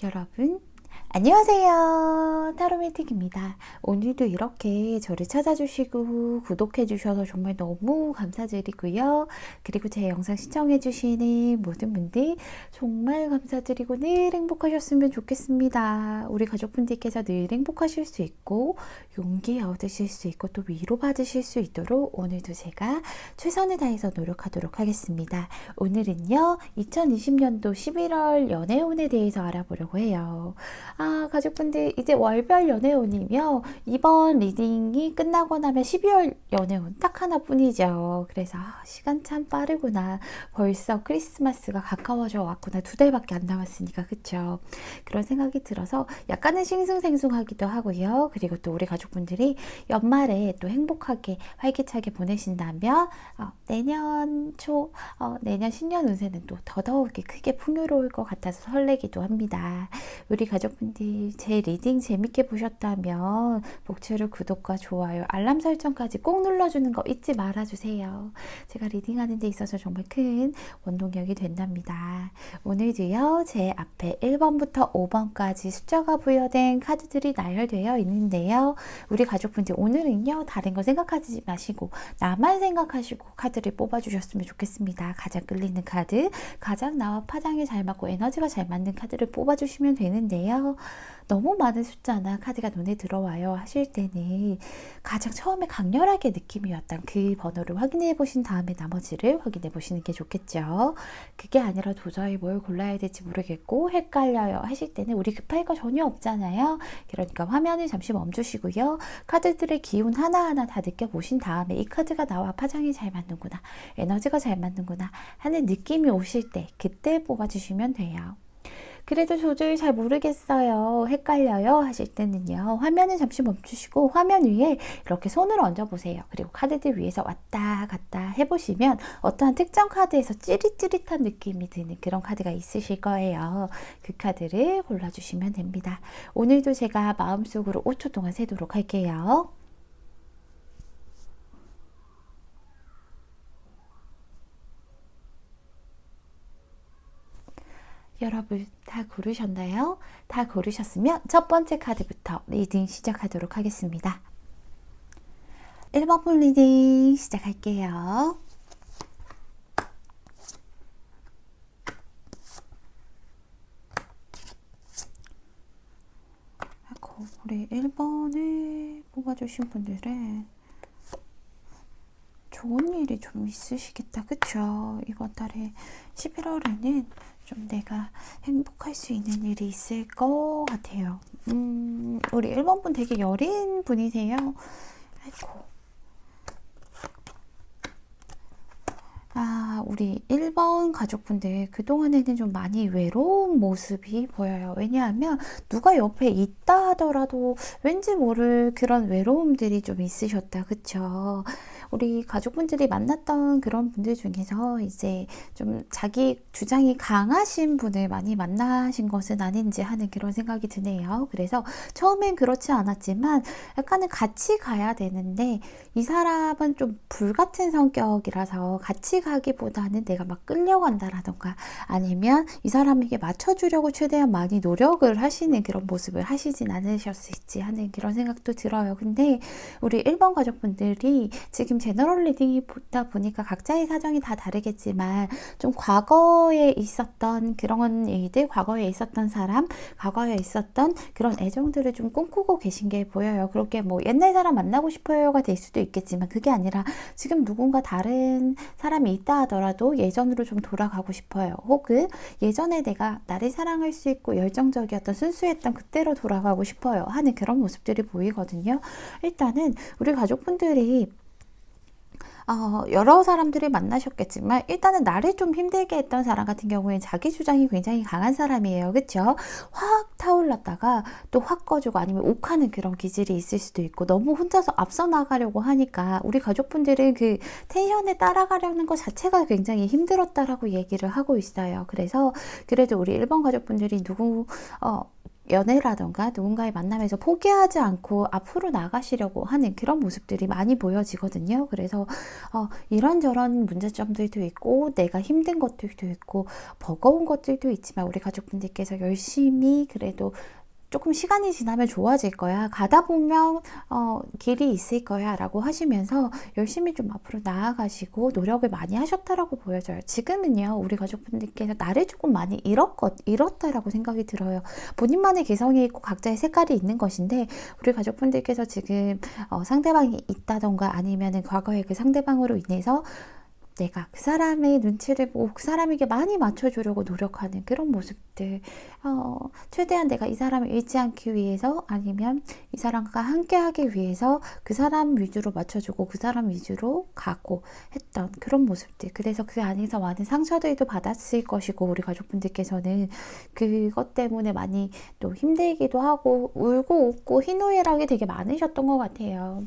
여러분 안녕하세요. 타로메틱입니다. 오늘도 이렇게 저를 찾아주시고 구독해주셔서 정말 너무 감사드리고요. 그리고 제 영상 시청해주시는 모든 분들 정말 감사드리고 늘 행복하셨으면 좋겠습니다. 우리 가족분들께서 늘 행복하실 수 있고 용기 얻으실 수 있고 또 위로받으실 수 있도록 오늘도 제가 최선을 다해서 노력하도록 하겠습니다. 오늘은요 2020년도 11월 연애운에 대해서 알아보려고 해요. 가족분들 이제 월별 연애운이며 이번 리딩이 끝나고 나면 12월 연애운 딱 하나뿐이죠. 그래서 시간 참 빠르구나. 벌써 크리스마스가 가까워져 왔구나. 2달밖에 안 남았으니까 그쵸? 그런 생각이 들어서 약간은 싱숭생숭하기도 하고요. 그리고 또 우리 가족분들이 연말에 또 행복하게 활기차게 보내신다면 내년 초 내년 신년 운세는 또 더더욱이 크게 풍요로울 것 같아서 설레기도 합니다. 우리 가족분들 제 리딩 재밌게 보셨다면 목표로 구독과 좋아요, 알람 설정까지 꼭 눌러주는 거 잊지 말아주세요. 제가 리딩하는 데 있어서 정말 큰 원동력이 된답니다. 오늘도요 제 앞에 1번부터 5번까지 숫자가 부여된 카드들이 나열되어 있는데요. 우리 가족분들 오늘은요 다른 거 생각하지 마시고 나만 생각하시고 카드를 뽑아주셨으면 좋겠습니다. 가장 끌리는 카드, 가장 나와 파장이 잘 맞고 에너지가 잘 맞는 카드를 뽑아주시면 되는데요. 너무 많은 숫자나 카드가 눈에 들어와요 하실 때는 가장 처음에 강렬하게 느낌이 왔던 그 번호를 확인해 보신 다음에 나머지를 확인해 보시는 게 좋겠죠. 그게 아니라 도저히 뭘 골라야 될지 모르겠고 헷갈려요 하실 때는 우리 급할 거 전혀 없잖아요. 그러니까 화면을 잠시 멈추시고요. 카드들의 기운 하나하나 다 느껴보신 다음에 이 카드가 나와 파장이 잘 맞는구나, 에너지가 잘 맞는구나 하는 느낌이 오실 때 그때 뽑아주시면 돼요. 그래도 도저히 잘 모르겠어요, 헷갈려요 하실 때는요 화면을 잠시 멈추시고 화면 위에 이렇게 손을 얹어 보세요. 그리고 카드들 위에서 왔다 갔다 해보시면 어떠한 특정 카드에서 찌릿찌릿한 느낌이 드는 그런 카드가 있으실 거예요. 그 카드를 골라주시면 됩니다. 오늘도 제가 마음속으로 5초 동안 세도록 할게요. 여러분 다 고르셨나요? 다 고르셨으면 첫 번째 카드부터 리딩 시작하도록 하겠습니다. 1번 리딩 시작할게요. 우리 1번을 뽑아주신 분들은 좋은 일이 좀 있으시겠다. 그쵸? 이번 달에 11월에는 좀 내가 행복할 수 있는 일이 있을 것 같아요. 우리 1번 분 되게 여린 분이세요. 아이고. 우리 1번 가족분들 그동안에는 좀 많이 외로운 모습이 보여요. 왜냐하면 누가 옆에 있다 하더라도 왠지 모를 그런 외로움들이 좀 있으셨다. 그쵸? 우리 가족분들이 만났던 그런 분들 중에서 이제 좀 자기 주장이 강하신 분을 많이 만나신 것은 아닌지 하는 그런 생각이 드네요. 그래서 처음엔 그렇지 않았지만 약간은 같이 가야 되는데 이 사람은 좀 불같은 성격이라서 같이 가기보다는 내가 막 끌려간다라던가 아니면 이 사람에게 맞춰주려고 최대한 많이 노력을 하시는 그런 모습을 하시진 않으셨을지 하는 그런 생각도 들어요. 근데 우리 1번 가족분들이 지금 제너럴 리딩이다 보니까 각자의 사정이 다 다르겠지만 좀 과거에 있었던 그런 일들, 과거에 있었던 사람, 과거에 있었던 그런 애정들을 좀 꿈꾸고 계신 게 보여요. 그렇게 뭐 옛날 사람 만나고 싶어요가 될 수도 있겠지만 그게 아니라 지금 누군가 다른 사람이 있다 하더라도 예전으로 좀 돌아가고 싶어요. 혹은 예전에 내가 나를 사랑할 수 있고 열정적이었던 순수했던 그때로 돌아가고 싶어요 하는 그런 모습들이 보이거든요. 일단은 우리 가족분들이 여러 사람들을 만나셨겠지만 일단은 나를 좀 힘들게 했던 사람 같은 경우에는 자기 주장이 굉장히 강한 사람이에요. 그쵸? 확 타올랐다가 또 확 꺼지고 아니면 욱하는 그런 기질이 있을 수도 있고 너무 혼자서 앞서 나가려고 하니까 우리 가족분들은 그 텐션에 따라가려는 것 자체가 굉장히 힘들었다라고 얘기를 하고 있어요. 그래서 그래도 우리 1번 가족분들이 연애라던가 누군가의 만남에서 포기하지 않고 앞으로 나가시려고 하는 그런 모습들이 많이 보여지거든요. 그래서 이런저런 문제점들도 있고 내가 힘든 것들도 있고 버거운 것들도 있지만 우리 가족분들께서 열심히 그래도 조금 시간이 지나면 좋아질 거야. 가다 보면 길이 있을 거야 라고 하시면서 열심히 좀 앞으로 나아가시고 노력을 많이 하셨다라고 보여져요. 지금은요, 우리 가족분들께서 나를 조금 많이 잃었다라고 생각이 들어요. 본인만의 개성이 있고 각자의 색깔이 있는 것인데 우리 가족분들께서 지금 상대방이 있다던가 아니면은 과거에 그 상대방으로 인해서 내가 그 사람의 눈치를 보고 그 사람에게 많이 맞춰주려고 노력하는 그런 모습들, 최대한 내가 이 사람을 잃지 않기 위해서 아니면 이 사람과 함께 하기 위해서 그 사람 위주로 맞춰주고 그 사람 위주로 가고 했던 그런 모습들. 그래서 그 안에서 많은 상처들도 받았을 것이고 우리 가족분들께서는 그것 때문에 많이 또 힘들기도 하고 울고 웃고 희노애락이 되게 많으셨던 것 같아요.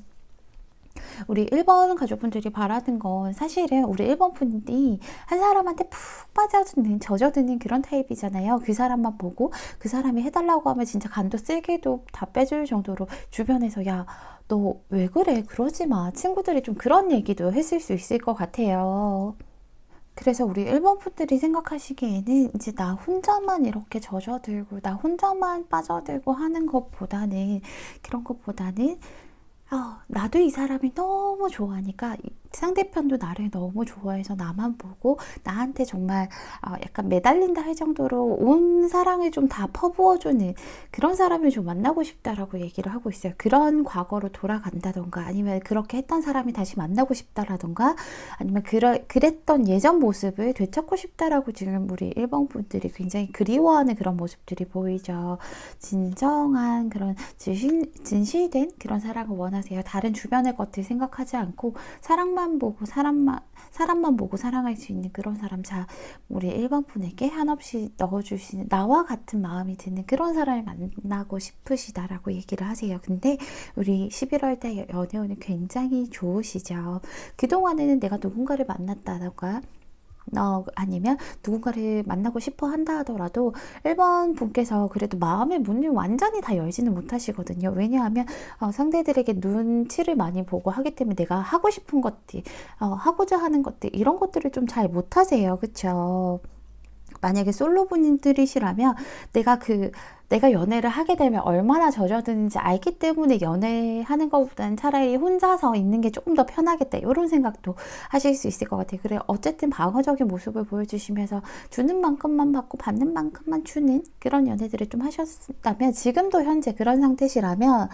우리 1번 가족분들이 바라는 건 사실은 우리 1번 분이 한 사람한테 푹 빠져드는, 젖어드는 그런 타입이잖아요. 그 사람만 보고 그 사람이 해달라고 하면 진짜 간도 쓸게도 다 빼줄 정도로 주변에서 야, 너 왜 그래? 그러지 마. 친구들이 좀 그런 얘기도 했을 수 있을 것 같아요. 그래서 우리 1번 분들이 생각하시기에는 이제 나 혼자만 이렇게 젖어들고 나 혼자만 빠져들고 하는 것보다는 그런 것보다는 나도 이 사람이 너무 좋아하니까 상대편도 나를 너무 좋아해서 나만 보고 나한테 정말 약간 매달린다 할 정도로 온 사랑을 좀 다 퍼부어주는 그런 사람을 좀 만나고 싶다라고 얘기를 하고 있어요. 그런 과거로 돌아간다던가 아니면 그렇게 했던 사람이 다시 만나고 싶다라던가 아니면 그랬던 예전 모습을 되찾고 싶다라고 지금 우리 1번 분들이 굉장히 그리워하는 그런 모습들이 보이죠. 진정한 그런 진실된 그런 사랑을 원하세요. 다른 주변의 것들 생각하지 않고 사랑만 보고 사람만 보고 사랑할 수 있는 그런 사람. 자, 우리 1번 분에게 한없이 넣어주시는 나와 같은 마음이 드는 그런 사람을 만나고 싶으시다라고 얘기를 하세요. 근데 우리 11월 달 연애운이 굉장히 좋으시죠. 그동안에는 내가 누군가를 만났다던가 아니면 누군가를 만나고 싶어 한다 하더라도 1번 분께서 그래도 마음의 문을 완전히 다 열지는 못하시거든요. 왜냐하면 상대들에게 눈치를 많이 보고 하기 때문에 내가 하고 싶은 것들, 하고자 하는 것들 이런 것들을 좀 잘 못하세요. 그쵸? 만약에 솔로분들이시라면 내가 연애를 하게 되면 얼마나 젖어드는지 알기 때문에 연애하는 것보다는 차라리 혼자서 있는 게 조금 더 편하겠다 이런 생각도 하실 수 있을 것 같아요. 그래 어쨌든 방어적인 모습을 보여주시면서 주는 만큼만 받고 받는 만큼만 주는 그런 연애들을 좀 하셨다면 지금도 현재 그런 상태시라면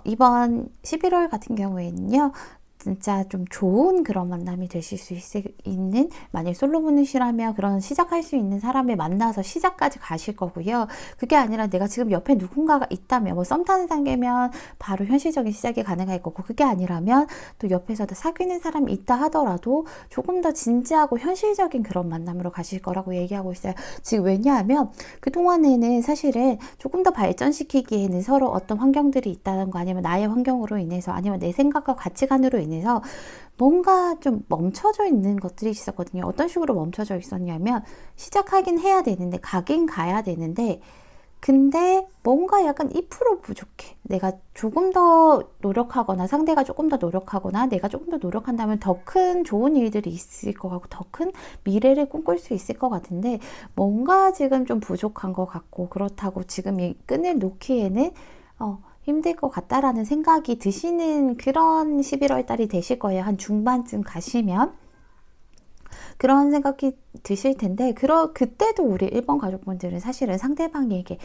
이번 11월 같은 경우에는요. 진짜 좀 좋은 그런 만남이 되실 수 있는 만약 솔로분이시라면 그런 시작할 수 있는 사람을 만나서 시작까지 가실 거고요. 그게 아니라 내가 지금 옆에 누군가가 있다면 뭐 썸 타는 단계면 바로 현실적인 시작이 가능할 거고 그게 아니라면 또 옆에서 사귀는 사람이 있다 하더라도 조금 더 진지하고 현실적인 그런 만남으로 가실 거라고 얘기하고 있어요. 지금 왜냐하면 그동안에는 사실은 조금 더 발전시키기에는 서로 어떤 환경들이 있다는 거 아니면 나의 환경으로 인해서 아니면 내 생각과 가치관으로 인해서 뭔가 좀 멈춰져 있는 것들이 있었거든요. 어떤 식으로 멈춰져 있었냐면 시작하긴 해야 되는데 가긴 가야 되는데 근데 뭔가 약간 2% 부족해. 내가 조금 더 노력하거나 상대가 조금 더 노력하거나 내가 조금 더 노력한다면 더 큰 좋은 일들이 있을 것 같고 더 큰 미래를 꿈꿀 수 있을 것 같은데 뭔가 지금 좀 부족한 것 같고 그렇다고 지금 이 끈을 놓기에는 힘들 것 같다라는 생각이 드시는 그런 11월 달이 되실 거예요. 한 중반쯤 가시면. 그런 생각이 드실 텐데, 그때도 우리 1번 가족분들은 사실은 상대방에게,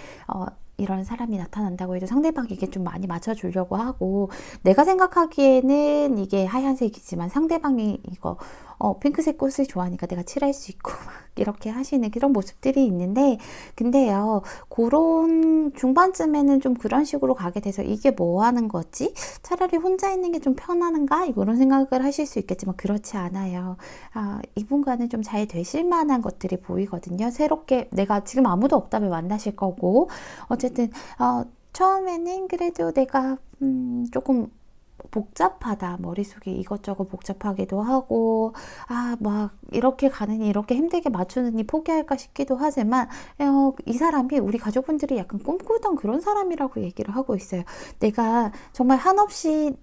이런 사람이 나타난다고 해도 상대방에게 좀 많이 맞춰주려고 하고, 내가 생각하기에는 이게 하얀색이지만 상대방이 이거, 핑크색 꽃을 좋아하니까 내가 칠할 수 있고, 막 이렇게 하시는 그런 모습들이 있는데, 근데요, 그런 중반쯤에는 좀 그런 식으로 가게 돼서 이게 뭐 하는 거지? 차라리 혼자 있는 게 좀 편한가? 이런 생각을 하실 수 있겠지만 그렇지 않아요. 이분과는 좀 잘 되실 만한 것들이 보이거든요. 새롭게 내가 지금 아무도 없다면 만나실 거고 어쨌든 처음에는 그래도 내가 조금 복잡하다. 머릿속이 이것저것 복잡하기도 하고, 막 이렇게 가느니 이렇게 힘들게 맞추느니 포기할까 싶기도 하지만, 이 사람이 우리 가족분들이 약간 꿈꾸던 그런 사람이라고 얘기를 하고 있어요. 내가 정말 한없이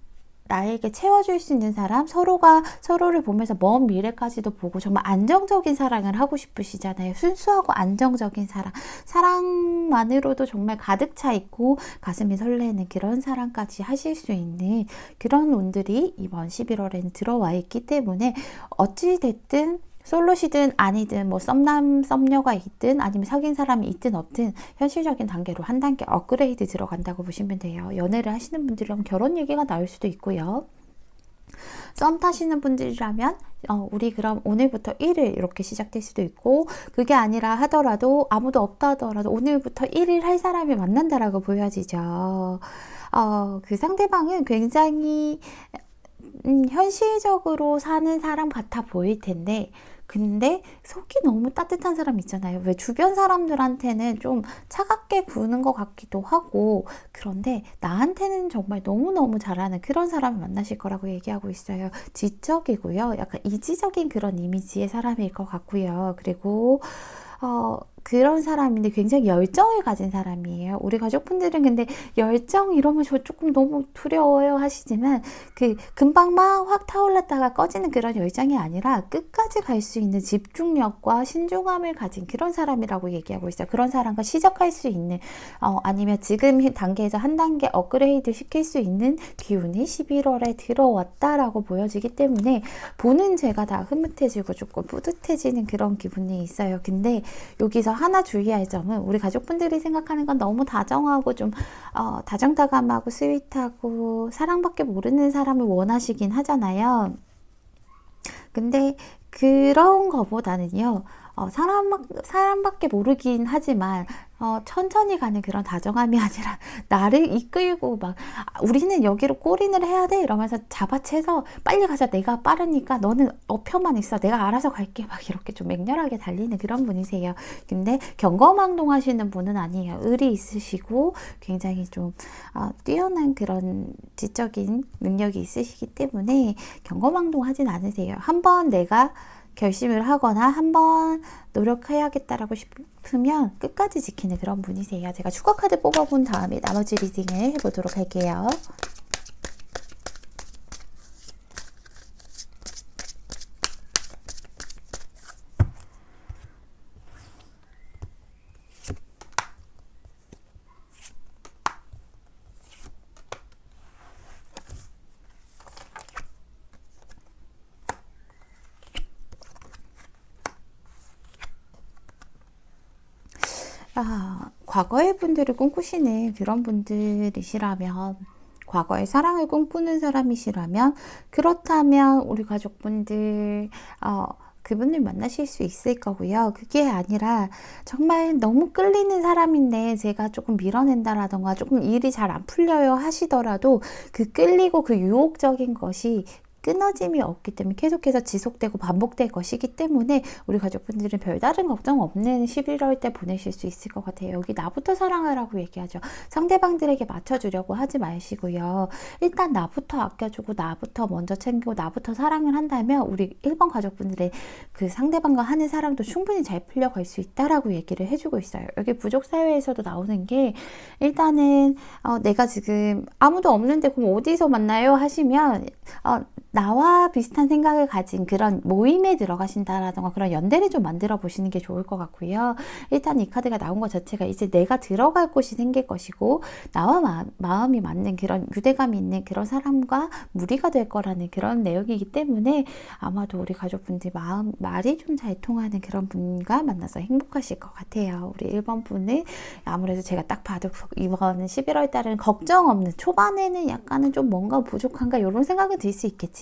나에게 채워줄 수 있는 사람, 서로가 서로를 보면서 먼 미래까지도 보고 정말 안정적인 사랑을 하고 싶으시잖아요. 순수하고 안정적인 사랑, 사랑만으로도 정말 가득 차 있고 가슴이 설레는 그런 사랑까지 하실 수 있는 그런 운들이 이번 11월에는 들어와 있기 때문에 어찌됐든 솔로시든 아니든 뭐 썸남 썸녀가 있든 아니면 사귄 사람이 있든 없든 현실적인 단계로 한 단계 업그레이드 들어간다고 보시면 돼요. 연애를 하시는 분들이라면 결혼 얘기가 나올 수도 있고요. 썸 타시는 분들이라면 우리 그럼 오늘부터 1일 이렇게 시작될 수도 있고, 그게 아니라 하더라도 아무도 없다 하더라도 오늘부터 1일 할 사람이 만난다라고 보여지죠. 그 상대방은 굉장히 현실적으로 사는 사람 같아 보일 텐데, 근데 속이 너무 따뜻한 사람 있잖아요. 왜 주변 사람들한테는 좀 차갑게 구는 것 같기도 하고, 그런데 나한테는 정말 너무너무 잘하는 그런 사람을 만나실 거라고 얘기하고 있어요. 지적이고요. 약간 이지적인 그런 이미지의 사람일 것 같고요. 그리고 그런 사람인데 굉장히 열정을 가진 사람이에요. 우리 가족분들은 근데 열정 이러면 저 조금 너무 두려워요 하시지만, 금방 막 확 타올랐다가 꺼지는 그런 열정이 아니라 끝까지 갈 수 있는 집중력과 신중함을 가진 그런 사람이라고 얘기하고 있어요. 그런 사람과 시작할 수 있는, 아니면 지금 단계에서 한 단계 업그레이드 시킬 수 있는 기운이 11월에 들어왔다라고 보여지기 때문에 보는 제가 다 흐뭇해지고 조금 뿌듯해지는 그런 기분이 있어요. 근데 여기서 하나 주의할 점은, 우리 가족분들이 생각하는 건 너무 다정하고 좀 다정다감하고 스윗하고 사랑밖에 모르는 사람을 원하시긴 하잖아요. 근데 그런 거보다는요, 사람밖에 모르긴 하지만 천천히 가는 그런 다정함이 아니라 나를 이끌고 막 우리는 여기로 골인을 해야 돼 이러면서 잡아채서 빨리 가자, 내가 빠르니까 너는 옆에만 있어, 내가 알아서 갈게, 막 이렇게 좀 맹렬하게 달리는 그런 분이세요. 근데 경거망동하시는 분은 아니에요. 의리 있으시고 굉장히 좀 뛰어난 그런 지적인 능력이 있으시기 때문에 경거망동하진 않으세요. 한번 내가 결심을 하거나 한번 노력해야겠다라고 싶으면 끝까지 지키는 그런 분이세요. 제가 추가 카드 뽑아본 다음에 나머지 리딩을 해보도록 할게요. 과거의 분들을 꿈꾸시는 그런 분들이시라면, 과거의 사랑을 꿈꾸는 사람이시라면, 그렇다면 우리 가족분들 그분을 만나실 수 있을 거고요. 그게 아니라 정말 너무 끌리는 사람인데 제가 조금 밀어낸다라던가 조금 일이 잘 안 풀려요 하시더라도, 그 끌리고 그 유혹적인 것이 끊어짐이 없기 때문에 계속해서 지속되고 반복될 것이기 때문에 우리 가족분들은 별다른 걱정 없는 11월 때 보내실 수 있을 것 같아요. 여기 나부터 사랑하라고 얘기하죠. 상대방들에게 맞춰주려고 하지 마시고요. 일단 나부터 아껴주고 나부터 먼저 챙기고 나부터 사랑을 한다면 우리 1번 가족분들의 그 상대방과 하는 사랑도 충분히 잘 풀려갈 수 있다라고 얘기를 해주고 있어요. 여기 부족사회에서도 나오는 게, 일단은 내가 지금 아무도 없는데 그럼 어디서 만나요 하시면 나와 비슷한 생각을 가진 그런 모임에 들어가신다라던가 그런 연대를 좀 만들어 보시는 게 좋을 것 같고요. 일단 이 카드가 나온 것 자체가 이제 내가 들어갈 곳이 생길 것이고, 나와 마음이 맞는 그런 유대감이 있는 그런 사람과 무리가 될 거라는 그런 내용이기 때문에 아마도 우리 가족분들 말이 좀 잘 통하는 그런 분과 만나서 행복하실 것 같아요. 우리 1번 분은 아무래도 제가 딱 봐도 이번 11월 달은 걱정 없는, 초반에는 약간은 좀 뭔가 부족한가 이런 생각은 들 수 있겠지만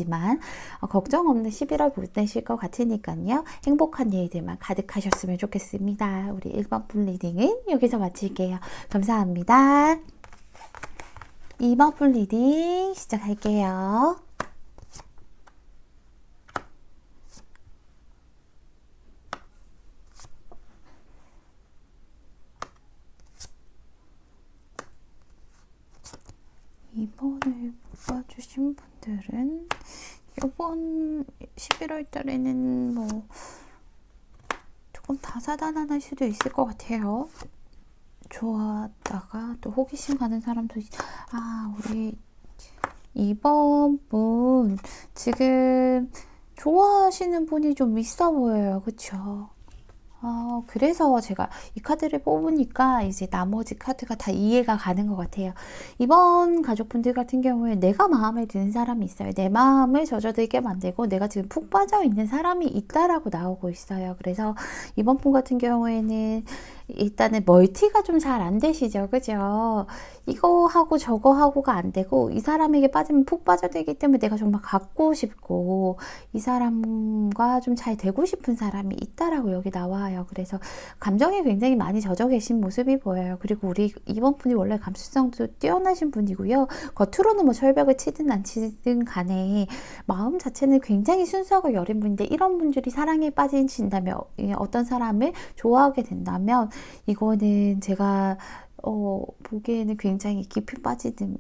걱정 없는 11월 보내실 것 같으니까요. 행복한 일들만 가득하셨으면 좋겠습니다. 우리 1번 분 리딩은 여기서 마칠게요. 감사합니다. 2번 분 리딩 시작할게요. 2번을 뽑아주신 분들은 이번 11월 달에는 뭐 조금 다사다난할 수도 있을 것 같아요. 좋았다가 또 호기심 가는 사람도 우리 2번 분 지금 좋아하시는 분이 좀 있어 보여요. 그쵸? 그래서 제가 이 카드를 뽑으니까 이제 나머지 카드가 다 이해가 가는 것 같아요. 이번 가족분들 같은 경우에 내가 마음에 드는 사람이 있어요. 내 마음을 젖어들게 만들고 내가 지금 푹 빠져 있는 사람이 있다라고 나오고 있어요. 그래서 이번 분 같은 경우에는 일단은 멀티가 좀 잘 안 되시죠. 그죠? 이거 하고 저거 하고가 안 되고 이 사람에게 빠지면 푹 빠져들기 때문에 내가 정말 갖고 싶고 이 사람과 좀 잘 되고 싶은 사람이 있다라고 여기 나와요. 그래서 감정이 굉장히 많이 젖어 계신 모습이 보여요. 그리고 우리 이번 분이 원래 감수성도 뛰어나신 분이고요. 겉으로는 뭐 철벽을 치든 안 치든 간에 마음 자체는 굉장히 순수하고 여린 분인데 이런 분들이 사랑에 빠지신다면 어떤 사람을 좋아하게 된다면 이거는 제가 보기에는 굉장히 깊이 빠져든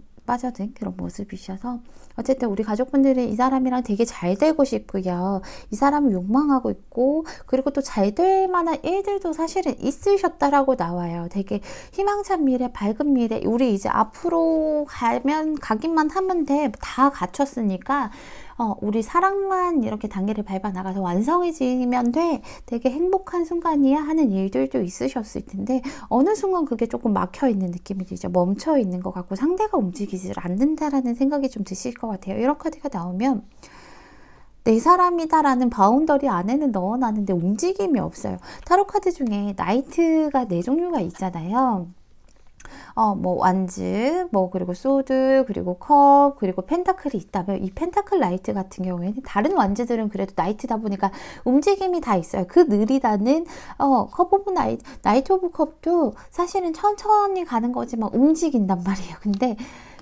그런 모습이셔서 어쨌든 우리 가족분들은 이 사람이랑 되게 잘 되고 싶고요. 이 사람을 욕망하고 있고 그리고 또 잘 될 만한 일들도 사실은 있으셨다라고 나와요. 되게 희망찬 미래, 밝은 미래 우리 이제 앞으로 가기만 하면 돼. 다 갖췄으니까 우리 사랑만 이렇게 단계를 밟아 나가서 완성해지면 돼. 되게 행복한 순간이야 하는 일들도 있으셨을 텐데 어느 순간 그게 조금 막혀있는 느낌이 들죠. 멈춰있는 것 같고 상대가 움직이지 않는다라는 생각이 좀 드실 것 같아요. 이런 카드가 나오면 내 사람이다라는 바운더리 안에는 넣어놨는데 움직임이 없어요. 타로 카드 중에 나이트가 4종류가 있잖아요. 뭐 완즈, 뭐 그리고 소드, 그리고 컵, 그리고 펜타클이 있다면 이 펜타클 라이트 같은 경우에는 다른 완즈들은 그래도 나이트다 보니까 움직임이 다 있어요. 그 느리다는 컵 오브 나이트 오브 컵도 사실은 천천히 가는 거지만 움직인단 말이에요. 근데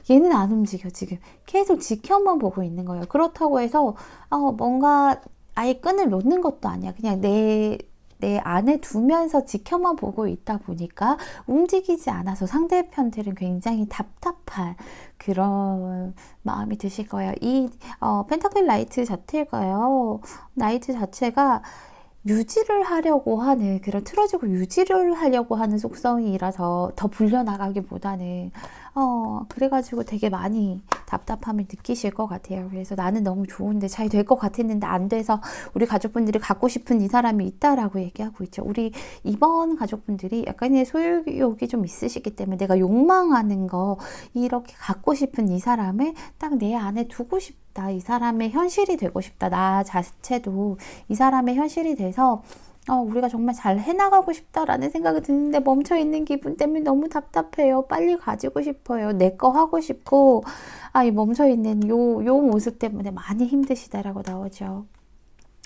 얘는 안 움직여. 지금 계속 지켜만 보고 있는 거예요. 그렇다고 해서 뭔가 아예 끈을 놓는 것도 아니야. 그냥 내 안에 두면서 지켜만 보고 있다 보니까 움직이지 않아서 상대편들은 굉장히 답답한 그런 마음이 드실 거예요. 이 펜타클 라이트 자체가요. 나이트 자체가 유지를 하려고 하는 그런 틀어지고 유지를 하려고 하는 속성이라서 더 불려나가기보다는 그래가지고 되게 많이 답답함을 느끼실 것 같아요. 그래서 나는 너무 좋은데 잘 될 것 같았는데 안 돼서 우리 가족분들이 갖고 싶은 이 사람이 있다라고 얘기하고 있죠. 우리 이번 가족분들이 약간의 소유욕이 좀 있으시기 때문에 내가 욕망하는 거 이렇게 갖고 싶은 이 사람을 딱 내 안에 두고 싶다. 이 사람의 현실이 되고 싶다. 나 자체도 이 사람의 현실이 돼서 우리가 정말 잘 해나가고 싶다라는 생각이 드는데 멈춰있는 기분 때문에 너무 답답해요. 빨리 가지고 싶어요. 내 거 하고 싶고 이 멈춰있는 요 모습 때문에 많이 힘드시다라고 나오죠.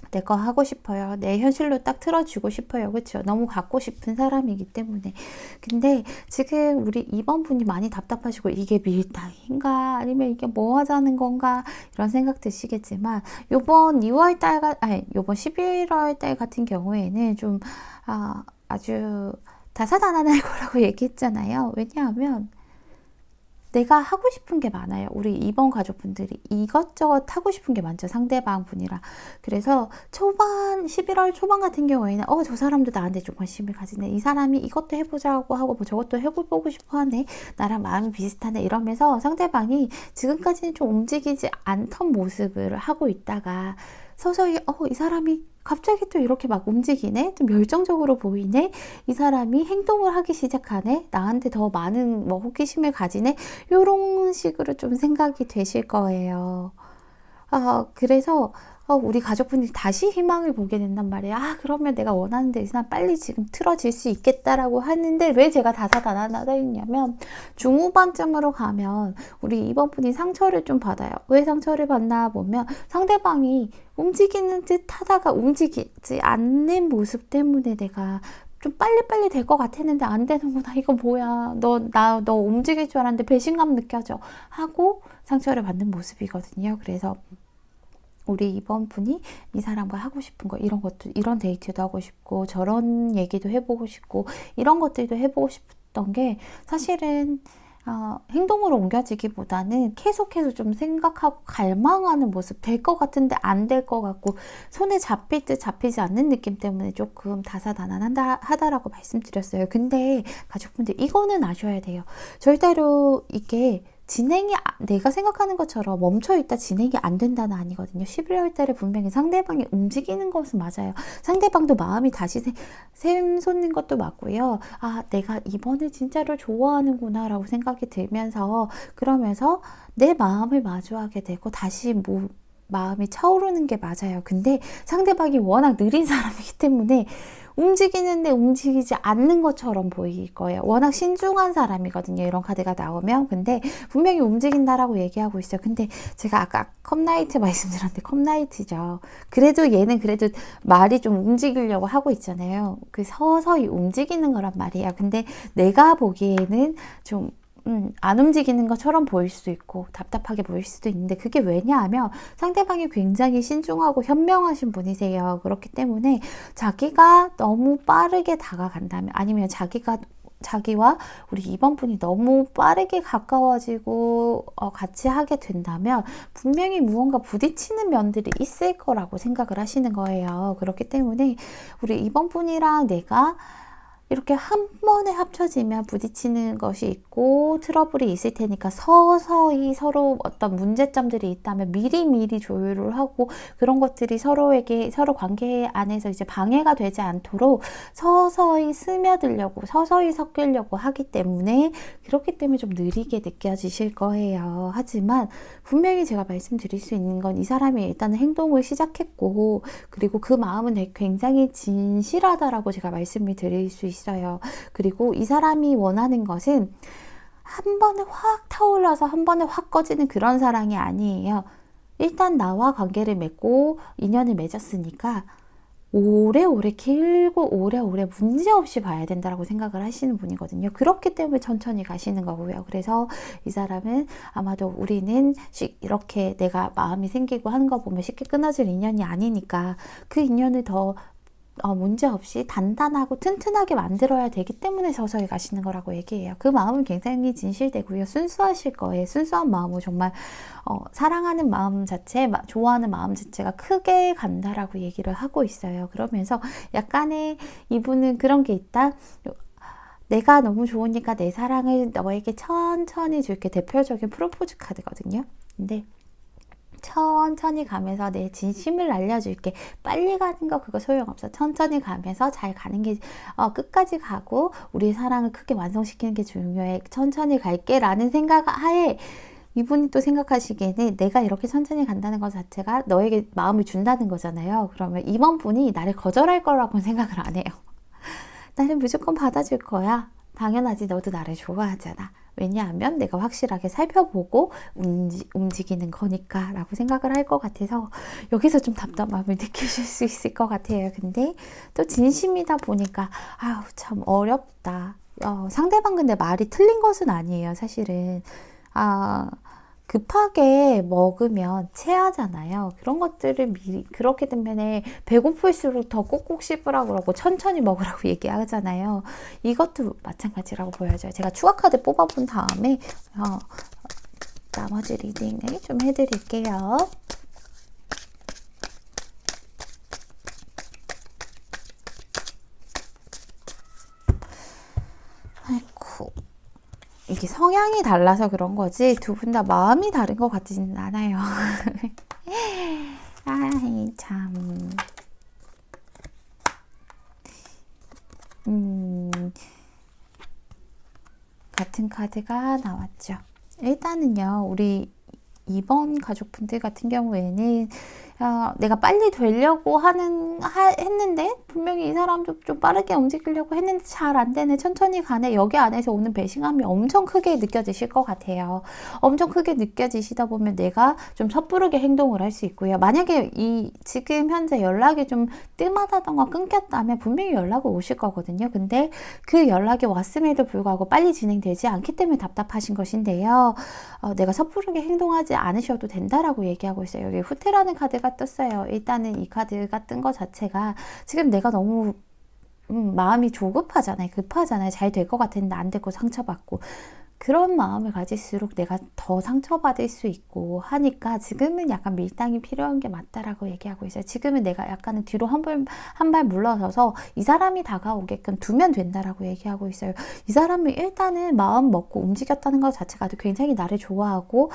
내 거 하고 싶어요. 내 현실로 딱 틀어주고 싶어요. 그렇죠? 너무 갖고 싶은 사람이기 때문에. 근데 지금 우리 2번 분이 많이 답답하시고 이게 밀당인가 아니면 이게 뭐 하자는 건가 이런 생각 드시겠지만 요번 11월 달 같은 경우에는 좀 아주 다사다난할 거라고 얘기했잖아요. 왜냐하면 내가 하고 싶은 게 많아요. 우리 이번 가족분들이 이것저것 하고 싶은 게 많죠. 상대방 분이랑. 그래서 11월 초반 같은 경우에는 저 사람도 나한테 좀 관심을 가지네. 이 사람이 이것도 해보자고 하고 뭐 저것도 해보고 싶어 하네. 나랑 마음이 비슷하네. 이러면서 상대방이 지금까지는 좀 움직이지 않던 모습을 하고 있다가 서서히 이 사람이 갑자기 또 이렇게 막 움직이네? 좀 열정적으로 보이네? 이 사람이 행동을 하기 시작하네? 나한테 더 많은 뭐 호기심을 가지네? 요런 식으로 좀 생각이 되실 거예요. 그래서 우리 가족분들이 다시 희망을 보게 된단 말이에요. 그러면 내가 원하는 데서 빨리 지금 틀어질 수 있겠다라고 하는데 왜 제가 다사다난하다 했냐면 중후반쯤으로 가면 우리 이번 분이 상처를 좀 받아요. 왜 상처를 받나 보면 상대방이 움직이는 듯 하다가 움직이지 않는 모습 때문에 내가 좀 빨리빨리 될 것 같았는데 안 되는구나. 이거 뭐야. 너 움직일 줄 알았는데 배신감 느껴져. 하고 상처를 받는 모습이거든요. 그래서 우리 이번 분이 이 사람과 하고 싶은 거 이런 데이트도 하고 싶고 저런 얘기도 해보고 싶고 이런 것들도 해보고 싶던 게 사실은 행동으로 옮겨지기보다는 계속해서 좀 생각하고 갈망하는 모습, 될 것 같은데 안 될 것 같고 손에 잡힐 듯 잡히지 않는 느낌 때문에 조금 다사다난하다라고 말씀드렸어요. 근데 가족분들 이거는 아셔야 돼요. 절대로 이게 내가 생각하는 것처럼 멈춰있다 진행이 안 된다는 아니거든요. 11월 달에 분명히 상대방이 움직이는 것은 맞아요. 상대방도 마음이 다시 샘솟는 것도 맞고요. 내가 이번에 진짜로 좋아하는구나 라고 생각이 들면서 그러면서 내 마음을 마주하게 되고 다시 마음이 차오르는 게 맞아요. 근데 상대방이 워낙 느린 사람이기 때문에 움직이는데 움직이지 않는 것처럼 보일 거예요. 워낙 신중한 사람이거든요. 이런 카드가 나오면. 근데 분명히 움직인다라고 얘기하고 있어요. 근데 제가 아까 컵라이트 말씀드렸는데 컵라이트죠. 그래도 얘는 그래도 말이 좀 움직이려고 하고 있잖아요. 그 서서히 움직이는 거란 말이에요. 근데 내가 보기에는 좀 안 움직이는 것처럼 보일 수도 있고 답답하게 보일 수도 있는데 그게 왜냐하면 상대방이 굉장히 신중하고 현명하신 분이세요. 그렇기 때문에 자기가 너무 빠르게 다가간다면 아니면 자기와 우리 2번 분이 너무 빠르게 가까워지고 같이 하게 된다면 분명히 무언가 부딪히는 면들이 있을 거라고 생각을 하시는 거예요. 그렇기 때문에 우리 2번 분이랑 내가 이렇게 한 번에 합쳐지면 부딪히는 것이 있고 트러블이 있을 테니까 서서히 서로 어떤 문제점들이 있다면 미리미리 조율을 하고 그런 것들이 서로 관계 안에서 이제 방해가 되지 않도록 서서히 스며들려고 서서히 섞이려고 하기 때문에 그렇기 때문에 좀 느리게 느껴지실 거예요. 하지만 분명히 제가 말씀드릴 수 있는 건 이 사람이 일단은 행동을 시작했고 그리고 그 마음은 굉장히 진실하다라고 제가 말씀을 드릴 수 있어요. 그리고 이 사람이 원하는 것은 한 번에 확 타올라서 한 번에 확 꺼지는 그런 사랑이 아니에요. 일단 나와 관계를 맺고 인연을 맺었으니까 오래오래 길고 오래오래 문제없이 봐야 된다고 생각을 하시는 분이거든요. 그렇기 때문에 천천히 가시는 거고요. 그래서 이 사람은 아마도 우리는 이렇게 내가 마음이 생기고 하는 거 보면 쉽게 끊어질 인연이 아니니까 그 인연을 더 문제없이 단단하고 튼튼하게 만들어야 되기 때문에 서서히 가시는 거라고 얘기해요. 그 마음은 굉장히 진실되고요. 순수하실 거예요. 순수한 마음으로 정말 사랑하는 마음 자체, 좋아하는 마음 자체가 크게 간다라고 얘기를 하고 있어요. 그러면서 약간의 이분은 그런 게 있다. 내가 너무 좋으니까 내 사랑을 너에게 천천히 줄게. 대표적인 프로포즈 카드거든요. 근데 천천히 가면서 내 진심을 알려줄게. 빨리 가는 거 그거 소용없어. 천천히 가면서 잘 가는 게 끝까지 가고 우리의 사랑을 크게 완성시키는 게 중요해. 천천히 갈게 라는 생각 하에 이분이 또 생각하시기에는 내가 이렇게 천천히 간다는 것 자체가 너에게 마음을 준다는 거잖아요. 그러면 이번 분이 나를 거절할 거라고는 생각을 안 해요. 나를 무조건 받아줄 거야. 당연하지. 너도 나를 좋아하잖아. 왜냐하면 내가 확실하게 살펴보고 움직이는 거니까 라고 생각을 할 것 같아서 여기서 좀 답답함을 느끼실 수 있을 것 같아요. 근데 또 진심이다 보니까 참 어렵다. 상대방 근데 말이 틀린 것은 아니에요. 사실은 급하게 먹으면 체하잖아요. 그런 것들을 미리 그렇기 때문에 배고플수록 더 꼭꼭 씹으라고 그러고 천천히 먹으라고 얘기하잖아요. 이것도 마찬가지라고 보여져요. 제가 추가 카드 뽑아본 다음에 나머지 리딩을 좀 해드릴게요. 아이고. 이게 성향이 달라서 그런 거지 두 분 다 마음이 다른 것 같지는 않아요. 아이 참. 같은 카드가 나왔죠. 일단은요, 우리 2번 가족분들 같은 경우에는 내가 빨리 되려고 했는데 분명히 이 사람도 좀 빠르게 움직이려고 했는데 잘 안 되네. 천천히 가네. 여기 안에서 오는 배신감이 엄청 크게 느껴지실 것 같아요. 엄청 크게 느껴지시다 보면 내가 좀 섣부르게 행동을 할 수 있고요. 만약에 지금 현재 연락이 좀 뜸하다던가 끊겼다면 분명히 연락이 오실 거거든요. 근데 그 연락이 왔음에도 불구하고 빨리 진행되지 않기 때문에 답답하신 것인데요. 내가 섣부르게 행동하지 않으셔도 된다라고 얘기하고 있어요. 여기 후퇴라는 카드가 떴어요. 일단은 이 카드가 뜬 것 자체가 지금 내가 너무 마음이 조급하잖아요. 급하잖아요. 잘 될 것 같았는데 안 됐고 상처받고 그런 마음을 가질수록 내가 더 상처받을 수 있고 하니까 지금은 약간 밀당이 필요한 게 맞다라고 얘기하고 있어요. 지금은 내가 약간은 뒤로 한 발 물러서서 이 사람이 다가오게끔 두면 된다라고 얘기하고 있어요. 이 사람이 일단은 마음 먹고 움직였다는 것 자체가 굉장히 나를 좋아하고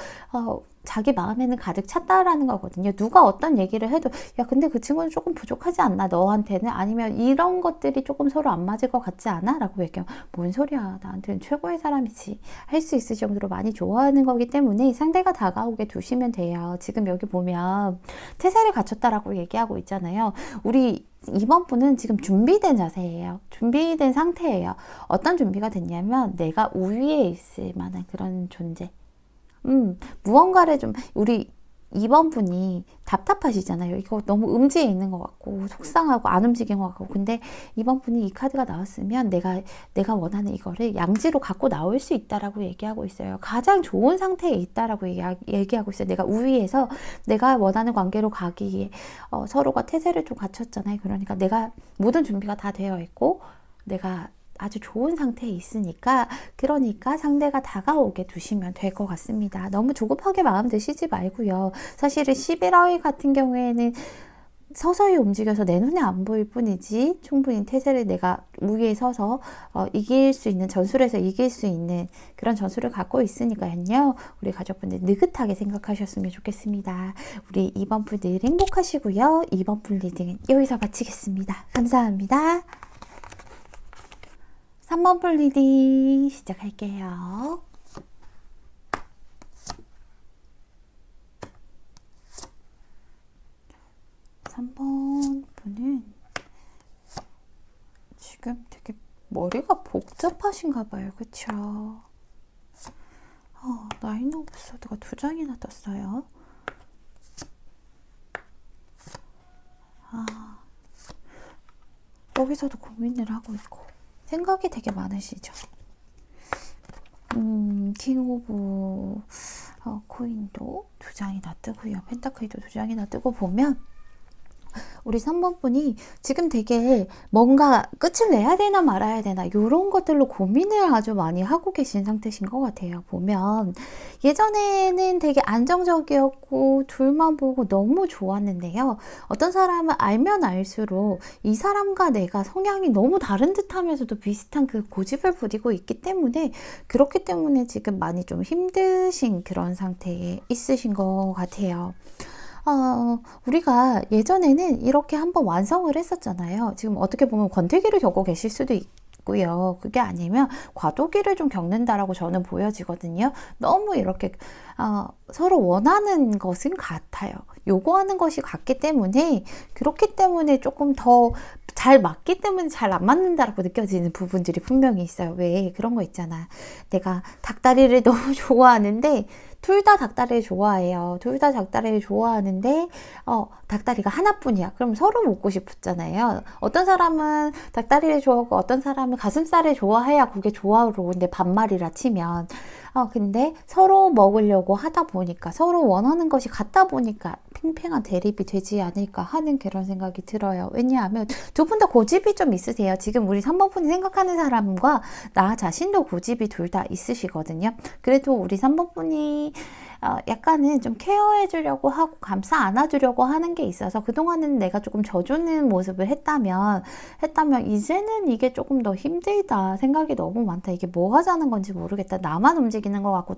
자기 마음에는 가득 찼다라는 거거든요. 누가 어떤 얘기를 해도 야 근데 그 친구는 조금 부족하지 않나 너한테는? 아니면 이런 것들이 조금 서로 안 맞을 것 같지 않아? 라고 얘기하면 뭔 소리야 나한테는 최고의 사람이지 할 수 있을 정도로 많이 좋아하는 거기 때문에 상대가 다가오게 두시면 돼요. 지금 여기 보면 태세를 갖췄다라고 얘기하고 있잖아요. 우리 이번 분은 지금 준비된 자세예요. 준비된 상태예요. 어떤 준비가 됐냐면 내가 우위에 있을 만한 그런 존재. 무언가를 좀, 우리 2번 분이 답답하시잖아요. 이거 너무 음지에 있는 것 같고, 속상하고, 안 움직인 것 같고. 근데 2번 분이 이 카드가 나왔으면 내가 원하는 이거를 양지로 갖고 나올 수 있다라고 얘기하고 있어요. 가장 좋은 상태에 있다라고 얘기하고 있어요. 내가 우위에서 내가 원하는 관계로 가기 위해, 서로가 태세를 좀 갖췄잖아요. 그러니까 내가 모든 준비가 다 되어 있고, 내가 아주 좋은 상태에 있으니까 그러니까 상대가 다가오게 두시면 될 것 같습니다. 너무 조급하게 마음 드시지 말고요. 사실은 11월 같은 경우에는 서서히 움직여서 내 눈에 안 보일 뿐이지 충분히 태세를 내가 우위에 서서 이길 수 있는 전술에서 이길 수 있는 그런 전술을 갖고 있으니까요. 우리 가족분들 느긋하게 생각하셨으면 좋겠습니다. 우리 2번 분들 행복하시고요. 2번 분 리딩은 여기서 마치겠습니다. 감사합니다. 3번 분 리딩 시작할게요. 삼 번 분은 지금 되게 머리가 복잡하신가 봐요. 그쵸? 나인 오브 소드가 2장이나 떴어요. 여기서도 고민을 하고 있고 생각이 되게 많으시죠? 킹 오브 코인도 2장이나 뜨고요. 펜타클도 2장이나 뜨고 보면 우리 3번 분이 지금 되게 뭔가 끝을 내야 되나 말아야 되나 이런 것들로 고민을 아주 많이 하고 계신 상태신 것 같아요. 보면 예전에는 되게 안정적이었고 둘만 보고 너무 좋았는데요. 어떤 사람은 알면 알수록 이 사람과 내가 성향이 너무 다른 듯 하면서도 비슷한 그 고집을 부리고 있기 때문에 그렇기 때문에 지금 많이 좀 힘드신 그런 상태에 있으신 것 같아요. 우리가 예전에는 이렇게 한번 완성을 했었잖아요. 지금 어떻게 보면 권태기를 겪고 계실 수도 있고요. 그게 아니면 과도기를 좀 겪는다라고 저는 보여지거든요. 너무 이렇게 서로 원하는 것은 같아요. 요구하는 것이 같기 때문에 그렇기 때문에 조금 더 잘 맞기 때문에 잘 안 맞는다라고 느껴지는 부분들이 분명히 있어요. 왜 그런 거 있잖아. 내가 닭다리를 너무 좋아하는데 둘 다 닭다리를 좋아해요. 둘 다 닭다리를 좋아하는데 닭다리가 하나뿐이야. 그럼 서로 먹고 싶었잖아요. 어떤 사람은 닭다리를 좋아하고 어떤 사람은 가슴살을 좋아해야 그게 조화로 오는데 반말이라 치면 근데 서로 먹으려고 하다 보니까 서로 원하는 것이 같다 보니까 팽팽한 대립이 되지 않을까 하는 그런 생각이 들어요. 왜냐하면 두 분 다 고집이 좀 있으세요. 지금 우리 3번 분이 생각하는 사람과 나 자신도 고집이 둘 다 있으시거든요. 그래도 우리 3번 분이 약간은 좀 케어해 주려고 하고 감싸 안아주려고 하는 게 있어서 그동안은 내가 조금 져주는 모습을 했다면 이제는 이게 조금 더 힘들다. 생각이 너무 많다. 이게 뭐 하자는 건지 모르겠다. 나만 움직이는 것 같고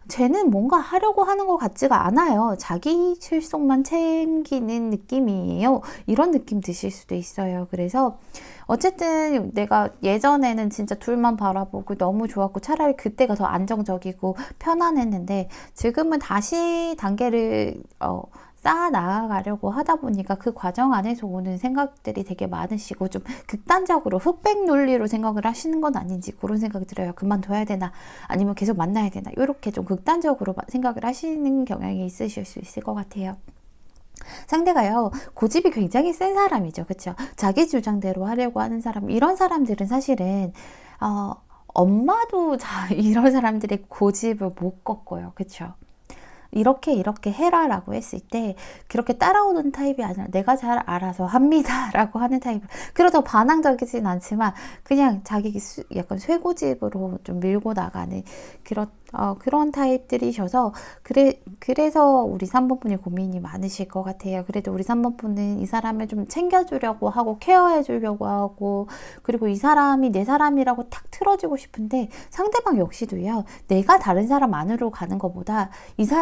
쟤는 뭔가 하려고 하는 것 같지가 않아요. 자기 실속만 챙기는 느낌이에요. 이런 느낌 드실 수도 있어요. 그래서 어쨌든 내가 예전에는 진짜 둘만 바라보고 너무 좋았고 차라리 그때가 더 안정적이고 편안했는데 지금은 다시 단계를 쌓아 나아가려고 하다 보니까 그 과정 안에서 오는 생각들이 되게 많으시고 좀 극단적으로 흑백 논리로 생각을 하시는 건 아닌지 그런 생각이 들어요. 그만둬야 되나 아니면 계속 만나야 되나 이렇게 좀 극단적으로 생각을 하시는 경향이 있으실 수 있을 것 같아요. 상대가요 고집이 굉장히 센 사람이죠. 그렇죠? 자기 주장대로 하려고 하는 사람 이런 사람들은 사실은 엄마도 이런 사람들의 고집을 못 꺾어요. 그렇죠? 이렇게 이렇게 해라 라고 했을 때 그렇게 따라오는 타입이 아니라 내가 잘 알아서 합니다 라고 하는 타입. 그래도 반항적이진 않지만 그냥 자기 약간 쇠고집으로 좀 밀고 나가는 그런 타입들이셔서 그래서 우리 3번 분이 고민이 많으실 것 같아요. 그래도 우리 3번 분은 이 사람을 좀 챙겨주려고 하고 케어해 주려고 하고, 그리고 이 사람이 내 사람이라고 탁 틀어주고 싶은데 상대방 역시도요, 내가 다른 사람 안으로 가는 것보다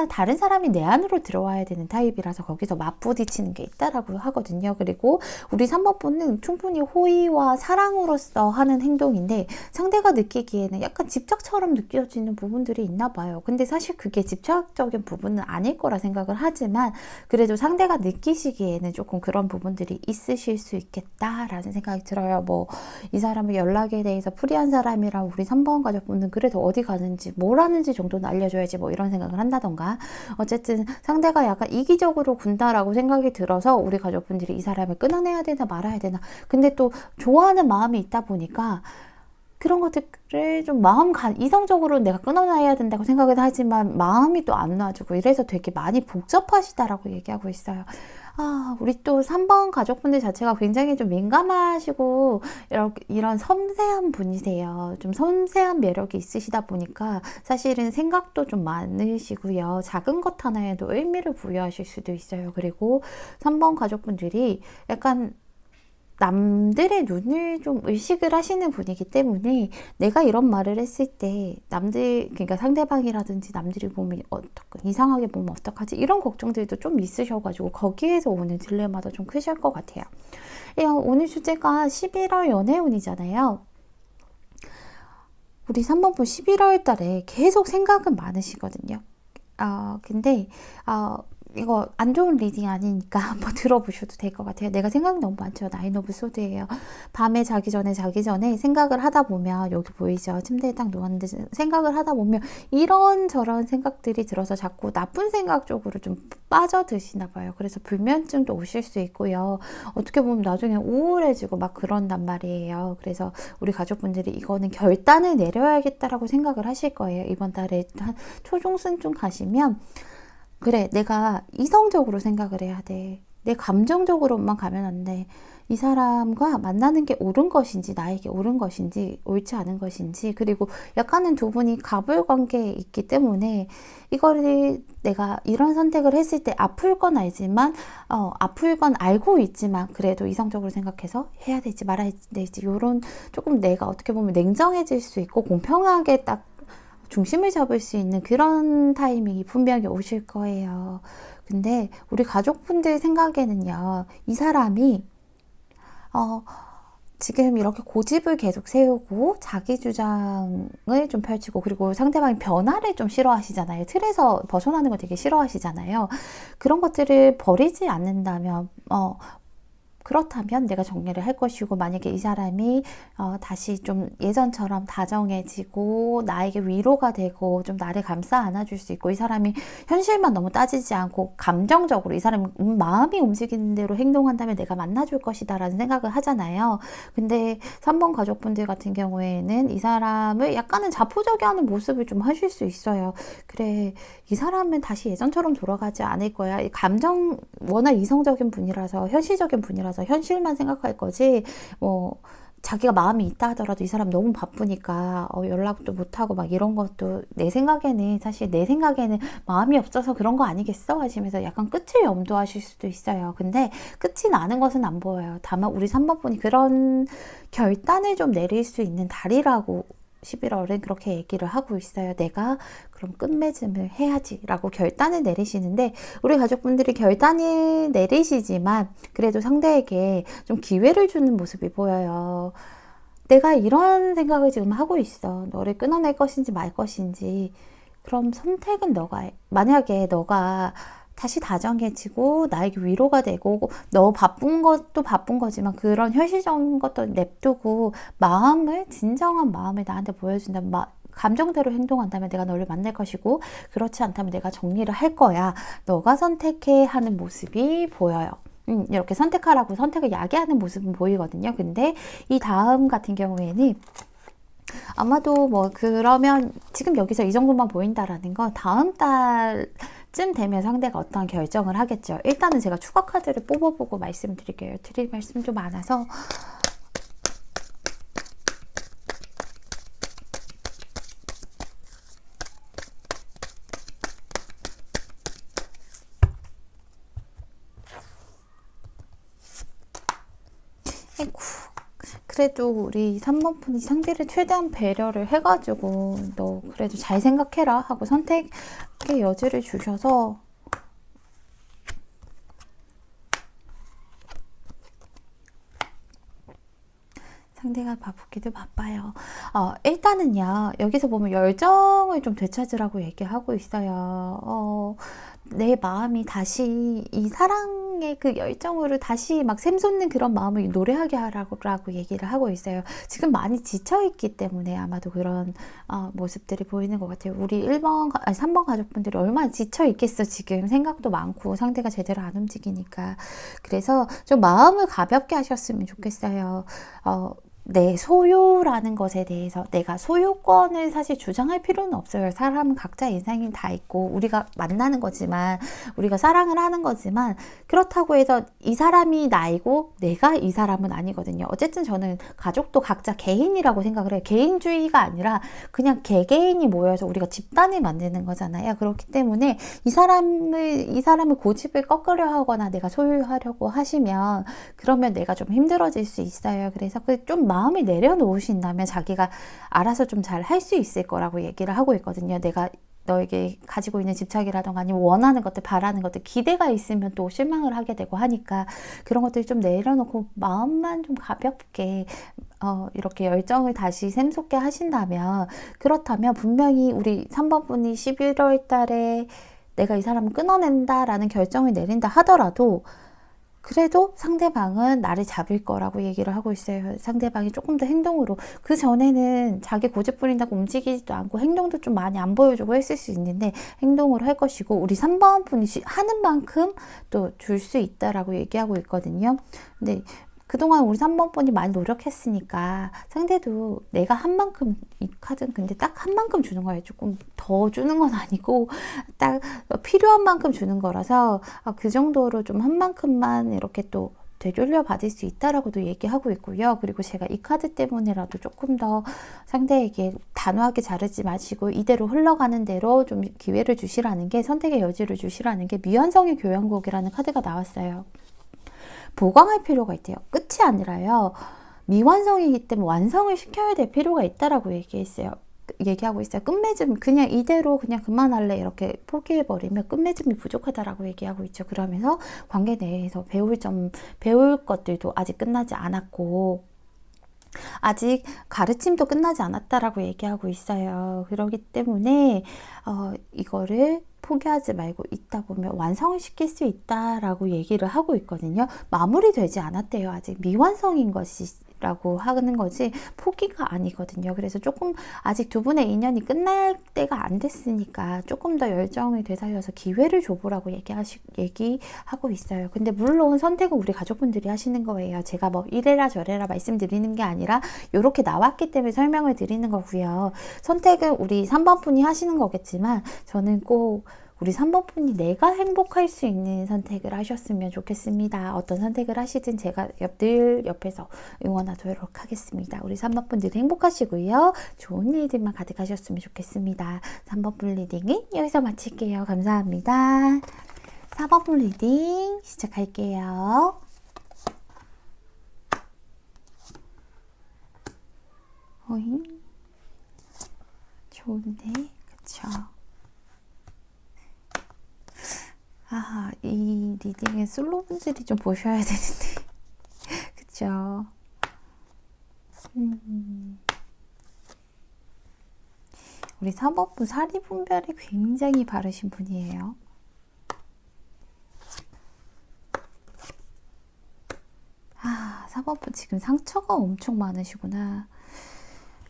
다른 사람이 내 안으로 들어와야 되는 타입이라서 거기서 맞부딪히는 게 있다라고 하거든요. 그리고 우리 3번 분은 충분히 호의와 사랑으로서 하는 행동인데 상대가 느끼기에는 약간 집착처럼 느껴지는 부분들이 있나 봐요. 근데 사실 그게 집착적인 부분은 아닐 거라 생각을 하지만 그래도 상대가 느끼시기에는 조금 그런 부분들이 있으실 수 있겠다라는 생각이 들어요. 뭐 이 사람의 연락에 대해서 프리한 사람이라 우리 3번 가족분은 그래도 어디 가는지 뭘 하는지 정도는 알려줘야지 뭐 이런 생각을 한다던가, 어쨌든 상대가 약간 이기적으로 군다라고 생각이 들어서 우리 가족분들이 이 사람을 끊어내야 되나 말아야 되나, 근데 또 좋아하는 마음이 있다 보니까 그런 것들을 좀 이성적으로 내가 끊어놔야 된다고 생각은 하지만 마음이 또 안 놔주고 이래서 되게 많이 복잡하시다라고 얘기하고 있어요. 우리 또 3번 가족분들 자체가 굉장히 좀 민감하시고 이런 섬세한 분이세요. 좀 섬세한 매력이 있으시다 보니까 사실은 생각도 좀 많으시고요. 작은 것 하나에도 의미를 부여하실 수도 있어요. 그리고 3번 가족분들이 약간 남들의 눈을 좀 의식을 하시는 분이기 때문에 내가 이런 말을 했을 때 그러니까 상대방이라든지 남들이 보면 이상하게 보면 어떡하지? 이런 걱정들도 좀 있으셔가지고 거기에서 오는 딜레마도 좀 크실 것 같아요. 오늘 주제가 11월 연애운이잖아요. 우리 3번분 11월 달에 계속 생각은 많으시거든요. 근데 이거 안 좋은 리딩 아니니까 한번 들어보셔도 될 것 같아요. 내가 생각이 너무 많죠. 나인 오브 소드예요. 밤에 자기 전에 생각을 하다 보면, 여기 보이죠? 침대에 딱 누웠는데 생각을 하다 보면 이런저런 생각들이 들어서 자꾸 나쁜 생각 쪽으로 좀 빠져드시나 봐요. 그래서 불면증도 오실 수 있고요. 어떻게 보면 나중에 우울해지고 막 그런단 말이에요. 그래서 우리 가족분들이 이거는 결단을 내려야겠다라고 생각을 하실 거예요. 이번 달에 한 초중순쯤 가시면, 그래, 내가 이성적으로 생각을 해야 돼. 내 감정적으로만 가면 안 돼. 이 사람과 만나는 게 옳은 것인지, 나에게 옳은 것인지, 옳지 않은 것인지, 그리고 약간은 두 분이 갑을 관계에 있기 때문에 이거를 내가 이런 선택을 했을 때 아플 건 알지만, 아플 건 알고 있지만, 그래도 이성적으로 생각해서 해야 될지 말아야 될지, 요런 조금 내가 어떻게 보면 냉정해질 수 있고 공평하게 딱 중심을 잡을 수 있는 그런 타이밍이 분명히 오실 거예요. 근데 우리 가족분들 생각에는요, 이 사람이 지금 이렇게 고집을 계속 세우고 자기 주장을 좀 펼치고, 그리고 상대방이 변화를 좀 싫어하시잖아요. 틀에서 벗어나는 걸 되게 싫어하시잖아요. 그런 것들을 버리지 않는다면 그렇다면 내가 정리를 할 것이고, 만약에 이 사람이 다시 좀 예전처럼 다정해지고 나에게 위로가 되고 좀 나를 감싸 안아줄 수 있고, 이 사람이 현실만 너무 따지지 않고 감정적으로 이 사람이 마음이 움직이는 대로 행동한다면 내가 만나줄 것이다 라는 생각을 하잖아요. 근데 3번 가족분들 같은 경우에는 이 사람을 약간은 자포자기하는 모습을 좀 하실 수 있어요. 그래, 이 사람은 다시 예전처럼 돌아가지 않을 거야. 워낙 이성적인 분이라서, 현실적인 분이라서 현실만 생각할 거지, 자기가 마음이 있다 하더라도 이 사람 너무 바쁘니까 연락도 못하고 막 이런 것도 사실 내 생각에는 마음이 없어서 그런 거 아니겠어? 하시면서 약간 끝을 염두하실 수도 있어요. 근데 끝이 나는 것은 안 보여요. 다만 우리 3번 분이 그런 결단을 좀 내릴 수 있는 달이라고 11월은 그렇게 얘기를 하고 있어요. 내가 그럼 끝맺음을 해야지 라고 결단을 내리시는데, 우리 가족분들이 결단을 내리시지만 그래도 상대에게 좀 기회를 주는 모습이 보여요. 내가 이런 생각을 지금 하고 있어. 너를 끊어낼 것인지 말 것인지. 그럼 선택은 너가 해. 만약에 너가 다시 다정해지고 나에게 위로가 되고, 너 바쁜 것도 바쁜 거지만 그런 현실적인 것도 냅두고 진정한 마음을 나한테 보여준다면, 감정대로 행동한다면 내가 너를 만날 것이고, 그렇지 않다면 내가 정리를 할 거야. 너가 선택해 하는 모습이 보여요. 이렇게 선택하라고 선택을 야기하는 모습은 보이거든요. 근데 이 다음 같은 경우에는 아마도 그러면 지금 여기서 이 정도만 보인다라는 건 다음 달 이쯤 되면 상대가 어떠한 결정을 하겠죠. 일단은 제가 추가 카드를 뽑아보고 말씀드릴게요. 드릴 말씀 좀 많아서. 아이고, 그래도 우리 3번 분이 상대를 최대한 배려를 해가지고 너 그래도 잘 생각해라 하고 선택의 여지를 주셔서 상대가 바쁘기도 바빠요. 일단은요, 여기서 보면 열정을 좀 되찾으라고 얘기하고 있어요. 내 마음이 다시 이 사랑의 그 열정으로 다시 막 샘솟는 그런 마음을 노래하게 하라고 얘기를 하고 있어요. 지금 많이 지쳐있기 때문에 아마도 그런 모습들이 보이는 것 같아요. 우리 3번 가족분들이 얼마나 지쳐있겠어. 지금 생각도 많고 상대가 제대로 안 움직이니까. 그래서 좀 마음을 가볍게 하셨으면 좋겠어요. 내 소유라는 것에 대해서 내가 소유권을 사실 주장할 필요는 없어요. 사람은 각자 인생이 다 있고 우리가 만나는 거지만 우리가 사랑을 하는 거지만 그렇다고 해서 이 사람이 나이고 내가 이 사람은 아니거든요. 어쨌든 저는 가족도 각자 개인이라고 생각을 해요. 개인주의가 아니라 그냥 개개인이 모여서 우리가 집단을 만드는 거잖아요. 그렇기 때문에 이 사람을 고집을 꺾으려 하거나 내가 소유하려고 하시면 그러면 내가 좀 힘들어질 수 있어요. 그래서 좀 마음을 내려놓으신다면 자기가 알아서 좀 잘 할 수 있을 거라고 얘기를 하고 있거든요. 내가 너에게 가지고 있는 집착이라던가 아니면 원하는 것들, 바라는 것들, 기대가 있으면 또 실망을 하게 되고 하니까 그런 것들 좀 내려놓고 마음만 좀 가볍게 이렇게 열정을 다시 샘솟게 하신다면 그렇다면 분명히 우리 3번 분이 11월 달에 내가 이 사람을 끊어낸다라는 결정을 내린다 하더라도 그래도 상대방은 나를 잡을 거라고 얘기를 하고 있어요. 상대방이 조금 더 행동으로 그 전에는 자기 고집 부린다고 움직이지도 않고 행동도 좀 많이 안 보여주고 했을 수 있는데 행동으로 할 것이고 우리 3번 분이 하는 만큼 또 줄 수 있다라고 얘기하고 있거든요. 근데 그동안 우리 3번 분이 많이 노력했으니까 상대도 내가 한 만큼 이 카드는 근데 딱 한 만큼 주는 거예요. 조금 더 주는 건 아니고 딱 필요한 만큼 주는 거라서 그 정도로 좀 한 만큼만 이렇게 또 되돌려 받을 수 있다라고도 얘기하고 있고요. 그리고 제가 이 카드 때문에라도 조금 더 상대에게 단호하게 자르지 마시고 이대로 흘러가는 대로 좀 기회를 주시라는 게 선택의 여지를 주시라는 게 미완성의 교향곡이라는 카드가 나왔어요. 보강할 필요가 있대요. 끝이 아니라요. 미완성이기 때문에 완성을 시켜야 될 필요가 있다라고 얘기하고 있어요. 끝맺음 그냥 이대로 그냥 그만할래 이렇게 포기해버리면 끝맺음이 부족하다라고 얘기하고 있죠. 그러면서 관계 내에서 배울 것들도 아직 끝나지 않았고 아직 가르침도 끝나지 않았다라고 얘기하고 있어요. 그렇기 때문에 이거를 포기하지 말고 있다 보면 완성을 시킬 수 있다라고 얘기를 하고 있거든요. 마무리되지 않았대요. 아직 미완성인 것이라고 하는 거지 포기가 아니거든요. 그래서 조금 아직 두 분의 인연이 끝날 때가 안 됐으니까 조금 더 열정을 되살려서 기회를 줘보라고 얘기하고 있어요. 근데 물론 선택은 우리 가족분들이 하시는 거예요. 제가 뭐 이래라 저래라 말씀드리는 게 아니라 이렇게 나왔기 때문에 설명을 드리는 거고요. 선택은 우리 3번 분이 하시는 거겠지만 저는 꼭 우리 3번 분이 내가 행복할 수 있는 선택을 하셨으면 좋겠습니다. 어떤 선택을 하시든 제가 늘 옆에서 응원하도록 하겠습니다. 우리 3번 분들도 행복하시고요. 좋은 일들만 가득하셨으면 좋겠습니다. 3번 분 리딩은 여기서 마칠게요. 감사합니다. 4번 분 리딩 시작할게요. 오잉? 좋은데? 그쵸? 이 리딩은 솔로분들이 좀 보셔야 되는데 그쵸? 우리 3번분 사리분별이 굉장히 바르신 분이에요. 아, 4번분 지금 상처가 엄청 많으시구나.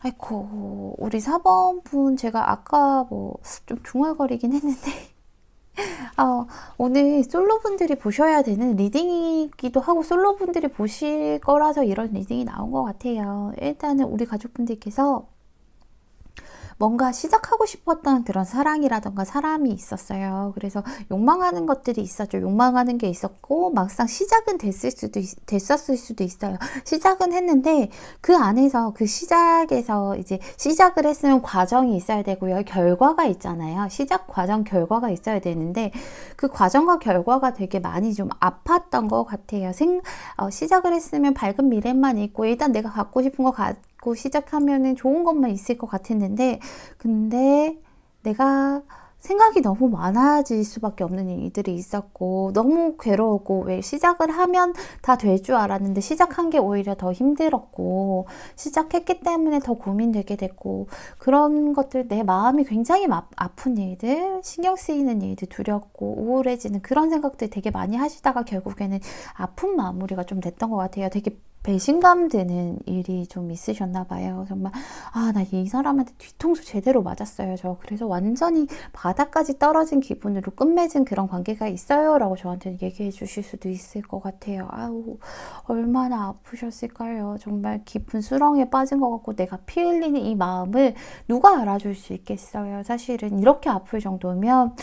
아이고, 우리 4번분 제가 아까 뭐 좀 중얼거리긴 했는데 오늘 솔로분들이 보셔야 되는 리딩이기도 하고 솔로분들이 보실 거라서 이런 리딩이 나온 것 같아요. 일단은 우리 가족분들께서 뭔가 시작하고 싶었던 그런 사랑이라던가 사람이 있었어요. 그래서 욕망하는 것들이 있었죠. 욕망하는 게 있었고 막상 시작은 됐었을 수도 있어요. 시작은 했는데 그 안에서 그 시작에서 이제 시작을 했으면 과정이 있어야 되고요. 결과가 있잖아요. 시작 과정 결과가 있어야 되는데 그 과정과 결과가 되게 많이 좀 아팠던 것 같아요. 시작을 했으면 밝은 미래만 있고 일단 내가 갖고 싶은 거 갖고 시작하면은 좋은 것만 있을 것 같았는데 근데 내가 생각이 너무 많아질 수밖에 없는 일들이 있었고 너무 괴로웠고 왜 시작을 하면 다 될 줄 알았는데 시작한 게 오히려 더 힘들었고 시작했기 때문에 더 고민되게 됐고 그런 것들 내 마음이 굉장히 아픈 일들 신경 쓰이는 일들 두렵고 우울해지는 그런 생각들 되게 많이 하시다가 결국에는 아픈 마무리가 좀 됐던 것 같아요. 되게 배신감 드는 일이 좀 있으셨나 봐요. 정말 나 이 사람한테 뒤통수 제대로 맞았어요. 저 그래서 완전히 바닥까지 떨어진 기분으로 끝맺은 그런 관계가 있어요 라고 저한테 얘기해 주실 수도 있을 것 같아요. 아우 얼마나 아프셨을까요. 정말 깊은 수렁에 빠진 것 같고 내가 피 흘리는 이 마음을 누가 알아줄 수 있겠어요. 사실은 이렇게 아플 정도면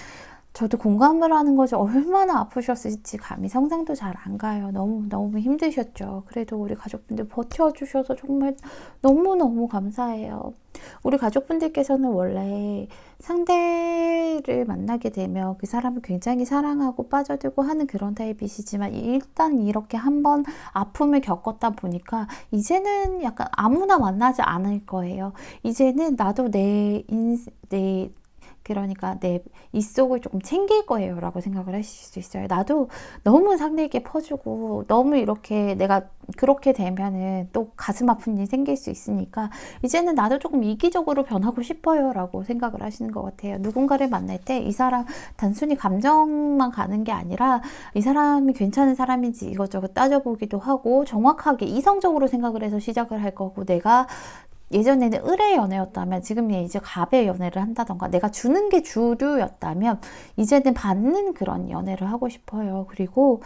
저도 공감을 하는 거죠. 얼마나 아프셨을지 감히 상상도 잘 안 가요. 너무 힘드셨죠. 그래도 우리 가족분들 버텨주셔서 정말 너무너무 감사해요. 우리 가족분들께서는 원래 상대를 만나게 되면 그 사람을 굉장히 사랑하고 빠져들고 하는 그런 타입이시지만 일단 이렇게 한번 아픔을 겪었다 보니까 이제는 약간 아무나 만나지 않을 거예요. 이제는 나도 그러니까 내 입속을 조금 챙길 거예요 라고 생각을 하실 수 있어요. 나도 너무 상대에게 퍼주고 너무 이렇게 내가 그렇게 되면은 또 가슴 아픈 일이 생길 수 있으니까 이제는 나도 조금 이기적으로 변하고 싶어요 라고 생각을 하시는 것 같아요. 누군가를 만날 때 이 사람 단순히 감정만 가는 게 아니라 이 사람이 괜찮은 사람인지 이것저것 따져보기도 하고 정확하게 이성적으로 생각을 해서 시작을 할 거고 내가 예전에는 을의 연애였다면 지금은 이제 갑의 연애를 한다던가 내가 주는 게 주류였다면 이제는 받는 그런 연애를 하고 싶어요. 그리고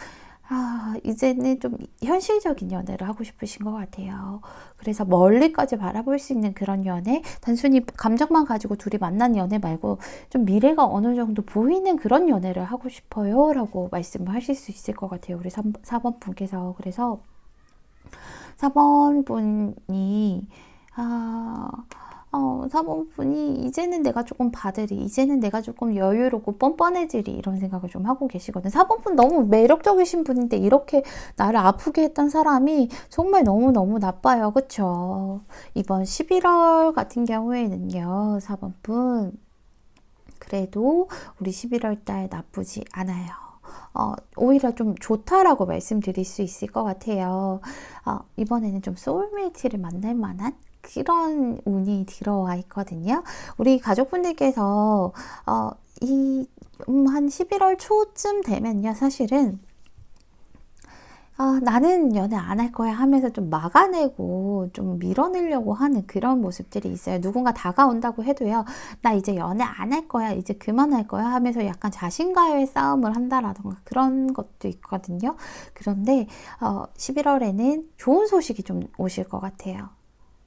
이제는 좀 현실적인 연애를 하고 싶으신 것 같아요. 그래서 멀리까지 바라볼 수 있는 그런 연애, 단순히 감정만 가지고 둘이 만난 연애 말고 좀 미래가 어느 정도 보이는 그런 연애를 하고 싶어요 라고 말씀을 하실 수 있을 것 같아요. 우리 4번 분께서. 그래서 4번 분이 4번 분이 이제는 내가 조금 이제는 내가 조금 여유롭고 뻔뻔해지리 이런 생각을 좀 하고 계시거든요. 4번 분 너무 매력적이신 분인데 이렇게 나를 아프게 했던 사람이 정말 너무너무 나빠요. 그쵸? 이번 11월 같은 경우에는요. 4번 분 그래도 우리 11월 달 나쁘지 않아요. 오히려 좀 좋다라고 말씀드릴 수 있을 것 같아요. 이번에는 좀 소울메이트를 만날 만한 그런 운이 들어와 있거든요. 우리 가족분들께서 한 11월 초쯤 되면요. 사실은 나는 연애 안 할 거야 하면서 좀 막아내고 좀 밀어내려고 하는 그런 모습들이 있어요. 누군가 다가온다고 해도요. 나 이제 연애 안 할 거야. 이제 그만할 거야 하면서 약간 자신과의 싸움을 한다라던가 그런 것도 있거든요. 그런데 11월에는 좋은 소식이 좀 오실 것 같아요.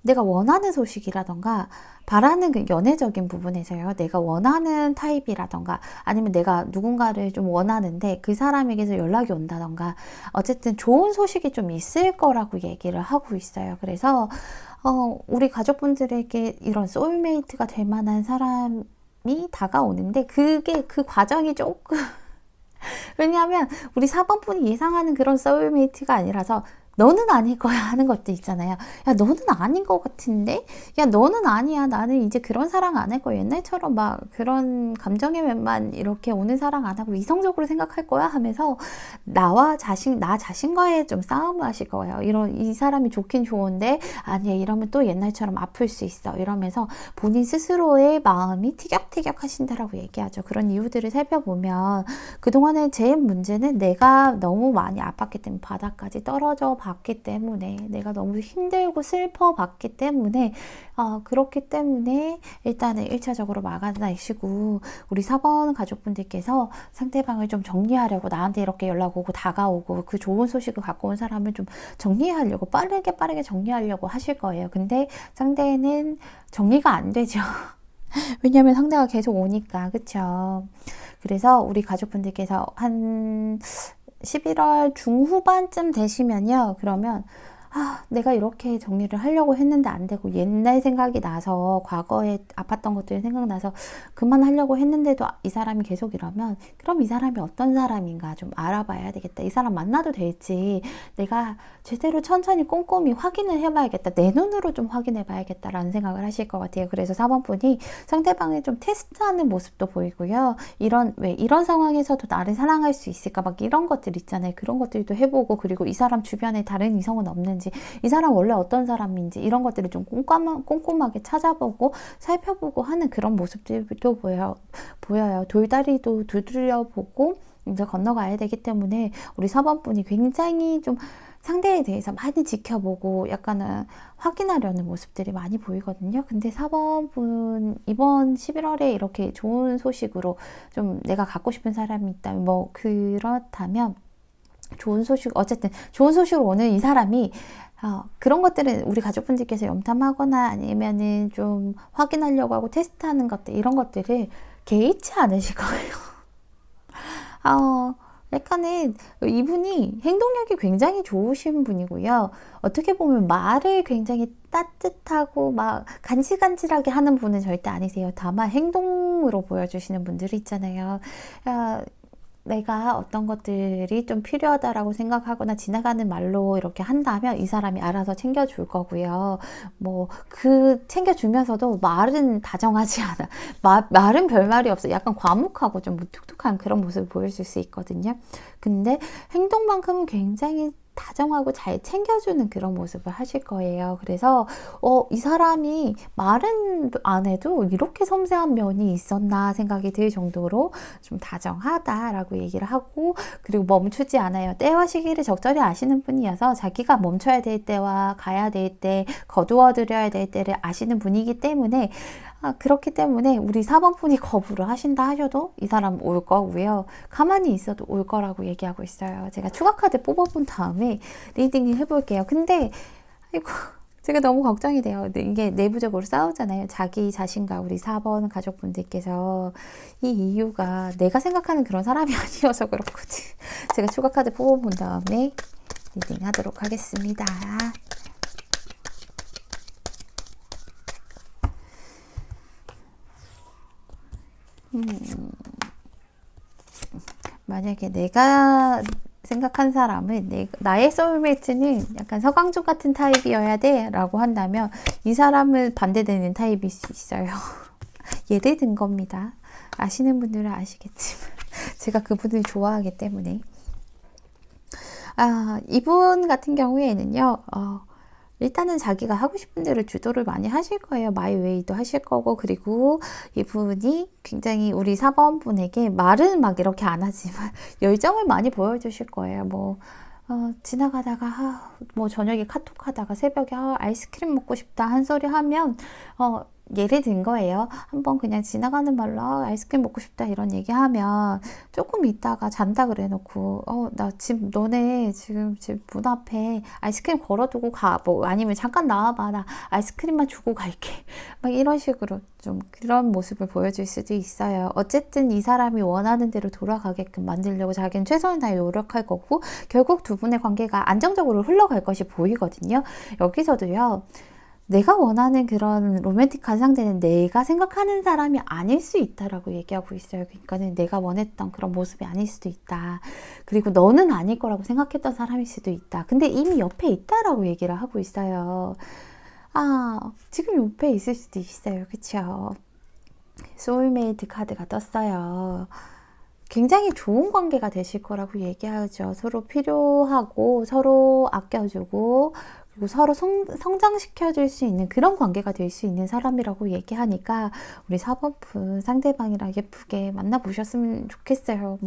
내가 원하는 소식이라던가 바라는 그 연애적인 부분에서요. 내가 원하는 타입이라던가 아니면 내가 누군가를 좀 원하는데 그 사람에게서 연락이 온다던가 어쨌든 좋은 소식이 좀 있을 거라고 얘기를 하고 있어요. 그래서 우리 가족분들에게 이런 소울메이트가 될 만한 사람이 다가오는데 그게 그 과정이 조금 왜냐하면 우리 4번 분이 예상하는 그런 소울메이트가 아니라서 너는 아닐 거야 하는 것도 있잖아요. 야 너는 아닌 것 같은데? 야 너는 아니야. 나는 이제 그런 사랑 안 할 거야. 옛날처럼 막 그런 감정의 면만 이렇게 오는 사랑 안 하고 이성적으로 생각할 거야 하면서 나 자신과의 좀 싸움을 하실 거예요. 이 사람이 좋긴 좋은데 아니야 이러면 또 옛날처럼 아플 수 있어. 이러면서 본인 스스로의 마음이 티격태격 하신다라고 얘기하죠. 그런 이유들을 살펴보면 그동안에 제 문제는 내가 너무 많이 아팠기 때문에 바닥까지 떨어져 봤기 때문에 내가 너무 힘들고 슬퍼 봤기 때문에 그렇기 때문에 일단은 1차적으로 막아내시고 우리 4번 가족분들께서 상대방을 좀 정리하려고 나한테 이렇게 연락 오고 다가오고 그 좋은 소식을 갖고 온 사람을 좀 정리하려고 빠르게 정리하려고 하실 거예요. 근데 상대는 정리가 안 되죠. 왜냐면 상대가 계속 오니까, 그쵸? 그래서 우리 가족분들께서 한 11월 중후반쯤 되시면요. 그러면 내가 이렇게 정리를 하려고 했는데 안 되고 옛날 생각이 나서 과거에 아팠던 것들이 생각나서 그만하려고 했는데도 이 사람이 계속 이러면 그럼 이 사람이 어떤 사람인가 좀 알아봐야 되겠다. 이 사람 만나도 될지 내가 제대로 천천히 꼼꼼히 확인을 해봐야겠다. 내 눈으로 좀 확인해봐야겠다라는 생각을 하실 것 같아요. 그래서 4번분이 상대방을 좀 테스트하는 모습도 보이고요. 왜 이런 상황에서도 나를 사랑할 수 있을까 막 이런 것들 있잖아요. 그런 것들도 해보고 그리고 이 사람 주변에 다른 이성은 없는지 이 사람 원래 어떤 사람인지 이런 것들을 좀 꼼꼼하게 찾아보고 살펴보고 하는 그런 모습들도 보여요. 돌다리도 두드려보고 이제 건너가야 되기 때문에 우리 4번분이 굉장히 좀 상대에 대해서 많이 지켜보고 약간은 확인하려는 모습들이 많이 보이거든요. 근데 4번분 이번 11월에 이렇게 좋은 소식으로 좀 내가 갖고 싶은 사람이 있다면 뭐 그렇다면 어쨌든 좋은 소식으로 오는 이 사람이 그런 것들은 우리 가족분들께서 염탐하거나 아니면은 좀 확인하려고 하고 테스트하는 것들 이런 것들을 개의치 않으실 거예요. 약간은 이분이 행동력이 굉장히 좋으신 분이고요. 어떻게 보면 말을 굉장히 따뜻하고 막 간질간질하게 하는 분은 절대 아니세요. 다만 행동으로 보여주시는 분들이 있잖아요. 내가 어떤 것들이 좀 필요하다라고 생각하거나 지나가는 말로 이렇게 한다면 이 사람이 알아서 챙겨줄 거고요. 챙겨주면서도 말은 다정하지 않아. 말은 별말이 없어. 약간 과묵하고 좀 무뚝뚝한 그런 모습을 보여줄 수 있거든요. 근데 행동만큼은 굉장히 다정하고 잘 챙겨주는 그런 모습을 하실 거예요. 그래서 이 사람이 말은 안 해도 이렇게 섬세한 면이 있었나 생각이 들 정도로 좀 다정하다라고 얘기를 하고 그리고 멈추지 않아요. 때와 시기를 적절히 아시는 분이어서 자기가 멈춰야 될 때와 가야 될 때, 거두어 드려야 될 때를 아시는 분이기 때문에 그렇기 때문에 우리 4번분이 거부를 하신다 하셔도 이 사람 올 거고요. 가만히 있어도 올 거라고 얘기하고 있어요. 제가 추가 카드 뽑아본 다음에 리딩을 해볼게요. 근데 아이고 제가 너무 걱정이 돼요. 이게 내부적으로 싸우잖아요. 자기 자신과 우리 4번 가족분들께서 이 이유가 내가 생각하는 그런 사람이 아니어서 그렇거든. 제가 추가 카드 뽑아본 다음에 리딩 하도록 하겠습니다. 만약에 내가 생각한 사람은 나의 소울메이트는 약간 서강준 같은 타입이어야 돼 라고 한다면 이 사람은 반대되는 타입일 수 있어요. 예를 든 겁니다. 아시는 분들은 아시겠지만 제가 그분을 좋아하기 때문에 이분 같은 경우에는요 일단은 자기가 하고 싶은 대로 주도를 많이 하실 거예요. 마이웨이도 하실 거고 그리고 이분이 굉장히 우리 4번 분에게 말은 막 이렇게 안 하지만 열정을 많이 보여주실 거예요. 지나가다가 저녁에 카톡하다가 새벽에 아이스크림 먹고 싶다 한 소리 하면 예를 든 거예요. 한번 그냥 지나가는 말로 아이스크림 먹고 싶다 이런 얘기하면 조금 있다가 잔다 그래 놓고 나 집 너네 지금 집 문 앞에 아이스크림 걸어두고 가 아니면 잠깐 나와봐 나 아이스크림만 주고 갈게 막 이런 식으로 좀 그런 모습을 보여줄 수도 있어요. 어쨌든 이 사람이 원하는 대로 돌아가게끔 만들려고 자기는 최선을 다해 노력할 거고 결국 두 분의 관계가 안정적으로 흘러갈 것이 보이거든요. 여기서도요. 내가 원하는 그런 로맨틱한 상대는 내가 생각하는 사람이 아닐 수 있다라고 얘기하고 있어요. 그러니까는 내가 원했던 그런 모습이 아닐 수도 있다. 그리고 너는 아닐 거라고 생각했던 사람일 수도 있다. 근데 이미 옆에 있다라고 얘기를 하고 있어요. 지금 옆에 있을 수도 있어요. 그쵸? 소울메이트 카드가 떴어요. 굉장히 좋은 관계가 되실 거라고 얘기하죠. 서로 필요하고 서로 아껴주고 그리고 서로 성장시켜줄 수 있는 그런 관계가 될 수 있는 사람이라고 얘기하니까 우리 4번분 상대방이랑 예쁘게 만나보셨으면 좋겠어요.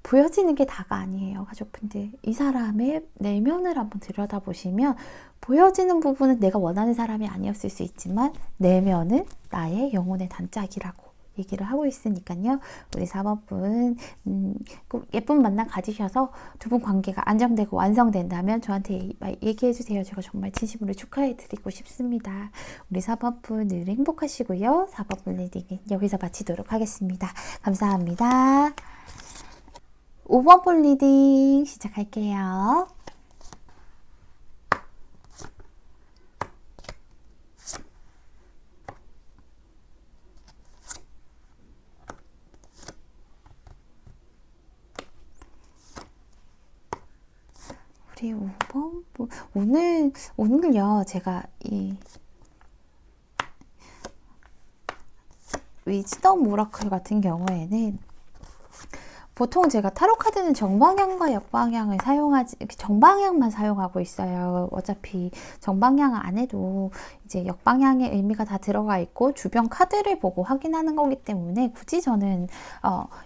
보여지는 게 다가 아니에요. 가족분들. 이 사람의 내면을 한번 들여다보시면 보여지는 부분은 내가 원하는 사람이 아니었을 수 있지만 내면은 나의 영혼의 단짝이라고 얘기를 하고 있으니까요. 우리 4번분 꼭 예쁜 만남 가지셔서 두 분 관계가 안정되고 완성된다면 저한테 얘기해 주세요. 제가 정말 진심으로 축하해 드리고 싶습니다. 우리 4번분 늘 행복하시고요. 4번분 리딩은 여기서 마치도록 하겠습니다. 감사합니다. 5번분 리딩 시작할게요. 우리 5번 오늘요 제가 이 위즈덤 오라클 같은 경우에는 보통 제가 타로 카드는 정방향과 역방향을 정방향만 사용하고 있어요. 어차피 정방향 안에도 이제 역방향의 의미가 다 들어가 있고 주변 카드를 보고 확인하는 거기 때문에 굳이 저는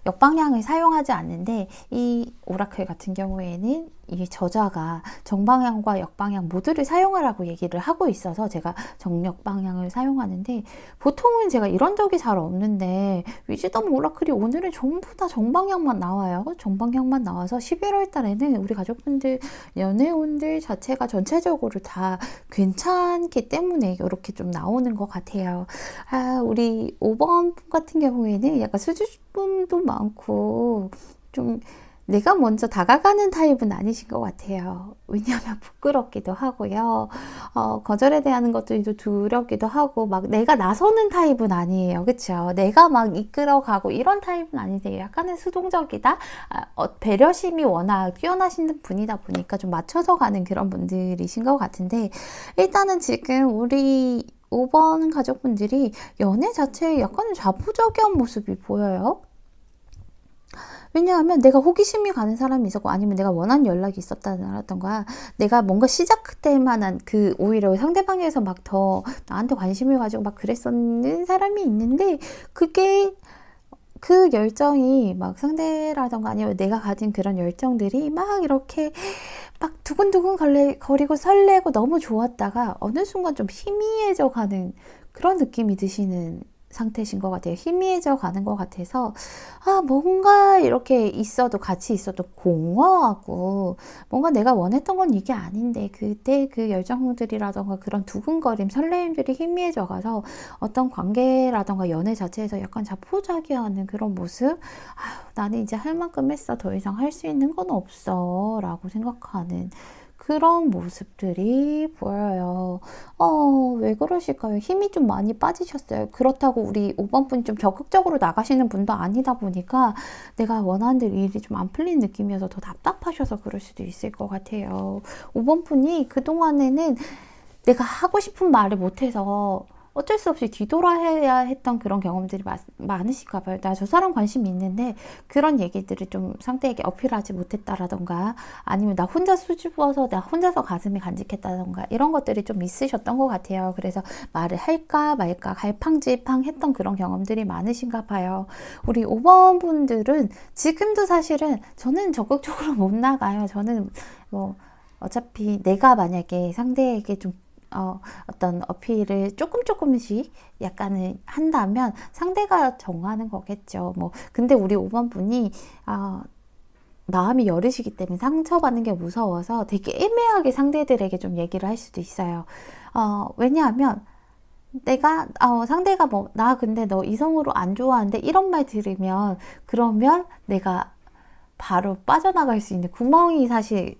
역방향을 사용하지 않는데, 이 오라클 같은 경우에는 이 저자가 정방향과 역방향 모두를 사용하라고 얘기를 하고 있어서 제가 정역방향을 사용하는데, 보통은 제가 이런 적이 잘 없는데 위즈덤 오라클이 오늘은 전부 다 정방향만 나와요. 정방향만 나와서 11월 달에는 우리 가족분들, 연애운들 자체가 전체적으로 다 괜찮기 때문에 이렇게 좀 나오는 것 같아요. 우리 5번 같은 경우에는 약간 수줍음도 많고 좀 내가 먼저 다가가는 타입은 아니신 것 같아요. 왜냐하면 부끄럽기도 하고요. 거절에 대한 것들도 두렵기도 하고, 막 내가 나서는 타입은 아니에요. 그쵸? 내가 막 이끌어가고 이런 타입은 아니세요. 약간은 수동적이다? 배려심이 워낙 뛰어나신 분이다 보니까 좀 맞춰서 가는 그런 분들이신 것 같은데, 일단은 지금 우리 5번 가족분들이 연애 자체에 약간은 자포자기한 모습이 보여요. 왜냐하면 내가 호기심이 가는 사람이 있었고, 아니면 내가 원하는 연락이 있었다던가, 내가 뭔가 시작될 만한 오히려 상대방에서 막 더 나한테 관심을 가지고 막 그랬었는 사람이 있는데, 그 열정이 막 상대라던가 아니면 내가 가진 그런 열정들이 막 이렇게 막 두근두근 거리고 설레고 너무 좋았다가 어느 순간 좀 희미해져 가는 그런 느낌이 드시는 상태신 것 같아요. 희미해져 가는 것 같아서 뭔가 이렇게 같이 있어도 공허하고, 뭔가 내가 원했던 건 이게 아닌데 그때 그 열정들이라던가 그런 두근거림, 설레임들이 희미해져 가서 어떤 관계라던가 연애 자체에서 약간 자포자기하는 그런 모습, 나는 이제 할 만큼 했어, 더 이상 할 수 있는 건 없어 라고 생각하는 그런 모습들이 보여요. 왜 그러실까요? 힘이 좀 많이 빠지셨어요. 그렇다고 우리 5번 분이 좀 적극적으로 나가시는 분도 아니다 보니까 내가 원하는 대로 일이 좀 안 풀린 느낌이어서 더 답답하셔서 그럴 수도 있을 것 같아요. 5번 분이 그동안에는 내가 하고 싶은 말을 못해서 어쩔 수 없이 뒤돌아야 했던 그런 경험들이 많으실까 봐요. 나 저 사람 관심이 있는데 그런 얘기들을 좀 상대에게 어필하지 못했다라던가, 아니면 나 혼자 수줍어서 나 혼자서 가슴이 간직했다던가, 이런 것들이 좀 있으셨던 것 같아요. 그래서 말을 할까 말까 갈팡질팡 했던 그런 경험들이 많으신가 봐요. 우리 5번 분들은 지금도 사실은 저는 적극적으로 못 나가요. 저는 어차피 내가 만약에 상대에게 좀 어떤 어필을 조금씩 약간은 한다면 상대가 정하는 거겠죠. 근데 우리 5번 분이 마음이 여리시기 때문에 상처받는 게 무서워서 되게 애매하게 상대들에게 좀 얘기를 할 수도 있어요. 왜냐하면 상대가 나 근데 너 이성으로 안 좋아하는데 이런 말 들으면, 그러면 내가 바로 빠져나갈 수 있는 구멍이 사실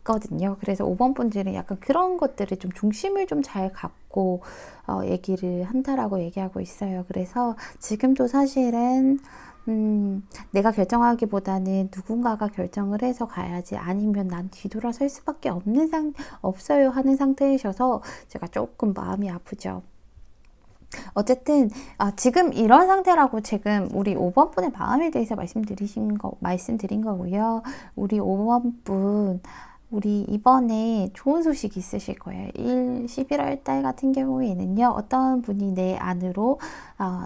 거든요. 그래서 5번 분들은 약간 그런 것들을 좀 중심을 좀 잘 갖고 얘기를 한다라고 얘기하고 있어요. 그래서 지금도 사실은 내가 결정하기보다는 누군가가 결정을 해서 가야지, 아니면 난 뒤돌아설 수밖에 없어요 하는 상태이셔서 제가 조금 마음이 아프죠. 어쨌든 지금 이런 상태라고 지금 우리 5번 분의 마음에 대해서 말씀드린 거고요. 우리 5번 분, 우리 이번에 좋은 소식이 있으실 거예요. 11월 달 같은 경우에는요, 어떤 분이 내 안으로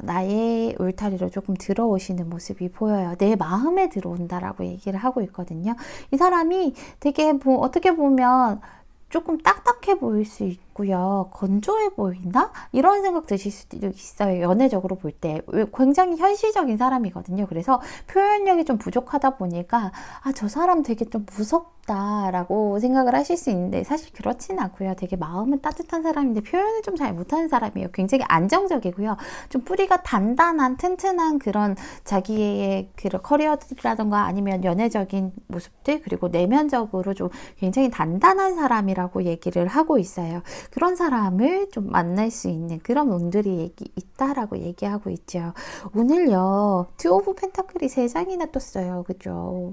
나의 울타리로 조금 들어오시는 모습이 보여요. 내 마음에 들어온다라고 얘기를 하고 있거든요. 이 사람이 되게 어떻게 보면 조금 딱딱해 보일 수 있고 같고요. 건조해 보이나? 이런 생각 드실 수도 있어요. 연애적으로 볼 때. 굉장히 현실적인 사람이거든요. 그래서 표현력이 좀 부족하다 보니까 아, 저 사람 되게 좀 무섭다라고 생각을 하실 수 있는데 사실 그렇진 않고요. 되게 마음은 따뜻한 사람인데 표현을 좀 잘 못하는 사람이에요. 굉장히 안정적이고요. 좀 뿌리가 단단한 튼튼한 그런 자기의 그런 커리어라던가 아니면 연애적인 모습들 그리고 내면적으로 좀 굉장히 단단한 사람이라고 얘기를 하고 있어요. 그런 사람을 좀 만날 수 있는 그런 운들이 있다라고 얘기하고 있죠. 오늘요, 투 오브 펜타클이 3장이나 떴어요. 그죠?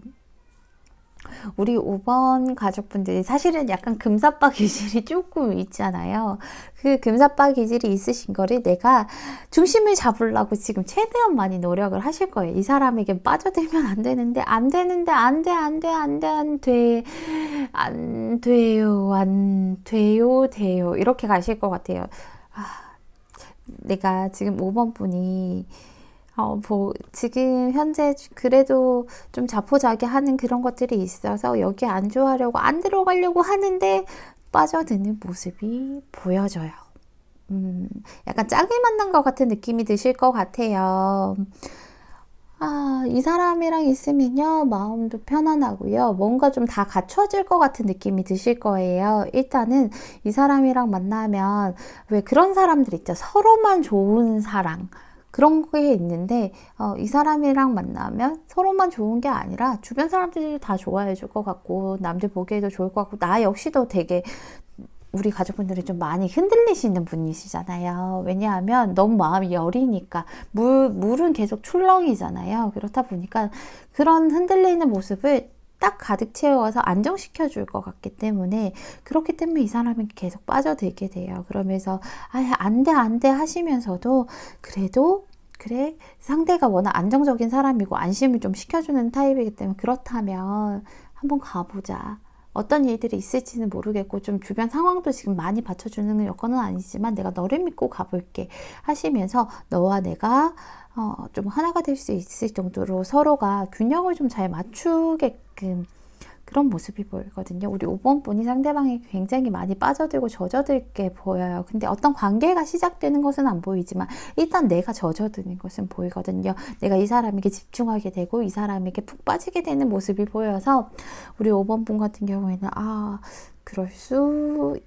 우리 5번 가족분들이 사실은 약간 금사빠 기질이 조금 있잖아요. 그 금사빠 기질이 있으신 거를 내가 중심을 잡으려고 지금 최대한 많이 노력을 하실 거예요. 이 사람에게 빠져들면 안 되는데, 안 되는데, 안 돼, 안 돼, 안 돼, 안 돼, 안 돼요, 안 돼요, 돼요. 이렇게 가실 것 같아요. 아, 내가 지금 5번 분이 지금 현재 그래도 좀 자포자기하는 그런 것들이 있어서 여기 안주하려고 안 들어가려고 하는데 빠져드는 모습이 보여져요. 약간 짝을 만난 것 같은 느낌이 드실 것 같아요. 아, 이 사람이랑 있으면요, 마음도 편안하고요. 뭔가 좀 다 갖춰질 것 같은 느낌이 드실 거예요. 일단은 이 사람이랑 만나면 왜 그런 사람들 있죠. 서로만 좋은 사랑. 그런 게 있는데 이 사람이랑 만나면 서로만 좋은 게 아니라 주변 사람들이 다 좋아해 줄 것 같고 남들 보기에도 좋을 것 같고 나 역시도 되게 우리 가족분들이 좀 많이 흔들리시는 분이시잖아요. 왜냐하면 너무 마음이 여리니까 물은 계속 출렁이잖아요. 그렇다 보니까 그런 흔들리는 모습을 딱 가득 채워서 안정시켜 줄 것 같기 때문에 그렇기 때문에 이 사람이 계속 빠져들게 돼요. 그러면서 안 돼, 안 돼 하시면서도 그래도 그래 상대가 워낙 안정적인 사람이고 안심을 좀 시켜주는 타입이기 때문에 그렇다면 한번 가보자. 어떤 일들이 있을지는 모르겠고 좀 주변 상황도 지금 많이 받쳐주는 여건은 아니지만 내가 너를 믿고 가볼게 하시면서 너와 내가 좀 하나가 될 수 있을 정도로 서로가 균형을 좀 잘 맞추게끔 그런 모습이 보이거든요. 우리 5번 분이 상대방이 굉장히 많이 빠져들고 젖어들게 보여요. 근데 어떤 관계가 시작되는 것은 안 보이지만 일단 내가 젖어드는 것은 보이거든요. 내가 이 사람에게 집중하게 되고 이 사람에게 푹 빠지게 되는 모습이 보여서 우리 5번 분 같은 경우에는 그럴 수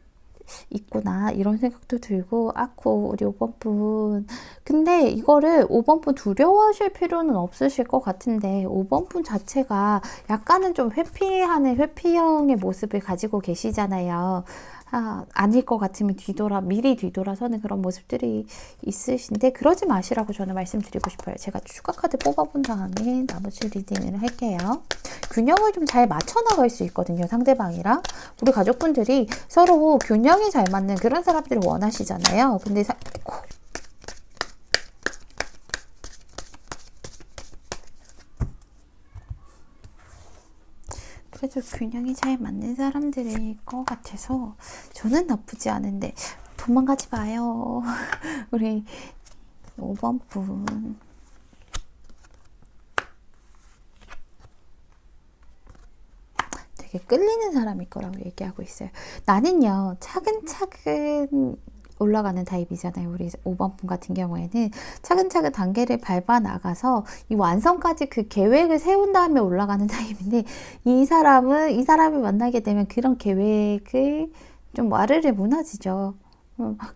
있구나 이런 생각도 들고 우리 5번 분 근데 이거를 5번 분 두려워하실 필요는 없으실 것 같은데 5번 분 자체가 약간은 좀 회피형의 모습을 가지고 계시잖아요. 아닐 것 같으면 미리 뒤돌아서는 그런 모습들이 있으신데 그러지 마시라고 저는 말씀드리고 싶어요. 제가 추가 카드 뽑아본 다음에 나머지 리딩을 할게요. 균형을 좀 잘 맞춰 나갈 수 있거든요. 상대방이랑 우리 가족분들이 서로 균형이 잘 맞는 그런 사람들을 원하시잖아요. 근데 그래도 균형이 잘 맞는 사람들일 것 같아서 저는 나쁘지 않은데 도망가지 마요. 우리 5번 분. 되게 끌리는 사람일 거라고 얘기하고 있어요. 나는요, 차근차근 올라가는 타입이잖아요. 우리 5번 분 같은 경우에는 차근차근 단계를 밟아 나가서 이 완성까지 그 계획을 세운 다음에 올라가는 타입인데 이 사람을 만나게 되면 그런 계획을 좀 와르르 무너지죠.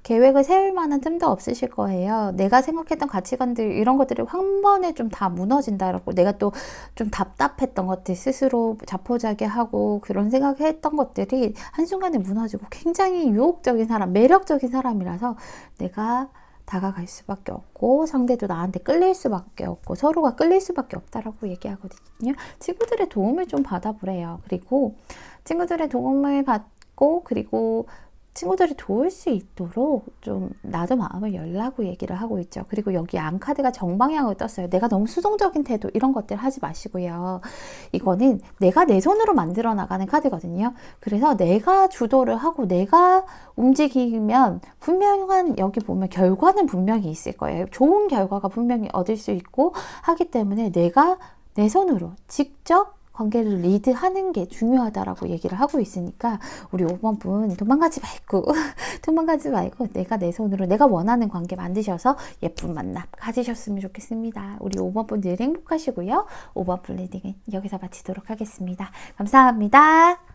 계획을 세울 만한 틈도 없으실 거예요. 내가 생각했던 가치관들 이런 것들이 한 번에 좀 다 무너진다라고 내가 또 좀 답답했던 것들 스스로 자포자기하고 그런 생각했던 것들이 한순간에 무너지고 굉장히 유혹적인 사람, 매력적인 사람이라서 내가 다가갈 수밖에 없고 상대도 나한테 끌릴 수밖에 없고 서로가 끌릴 수밖에 없다라고 얘기하거든요. 친구들의 도움을 좀 받아보래요. 그리고 친구들의 도움을 받고 그리고 친구들이 도울 수 있도록 좀 나도 마음을 열라고 얘기를 하고 있죠. 그리고 여기 암카드가 정방향으로 떴어요. 내가 너무 수동적인 태도 이런 것들 하지 마시고요. 이거는 내가 내 손으로 만들어 나가는 카드거든요. 그래서 내가 주도를 하고 내가 움직이면 분명한 여기 보면 결과는 분명히 있을 거예요. 좋은 결과가 분명히 얻을 수 있고 하기 때문에 내가 내 손으로 직접 관계를 리드하는 게 중요하다라고 얘기를 하고 있으니까 우리 5번 분 도망가지 말고 도망가지 말고 내가 내 손으로 내가 원하는 관계 만드셔서 예쁜 만남 가지셨으면 좋겠습니다. 우리 5번 분 늘 행복하시고요. 5번 분 리딩은 여기서 마치도록 하겠습니다. 감사합니다.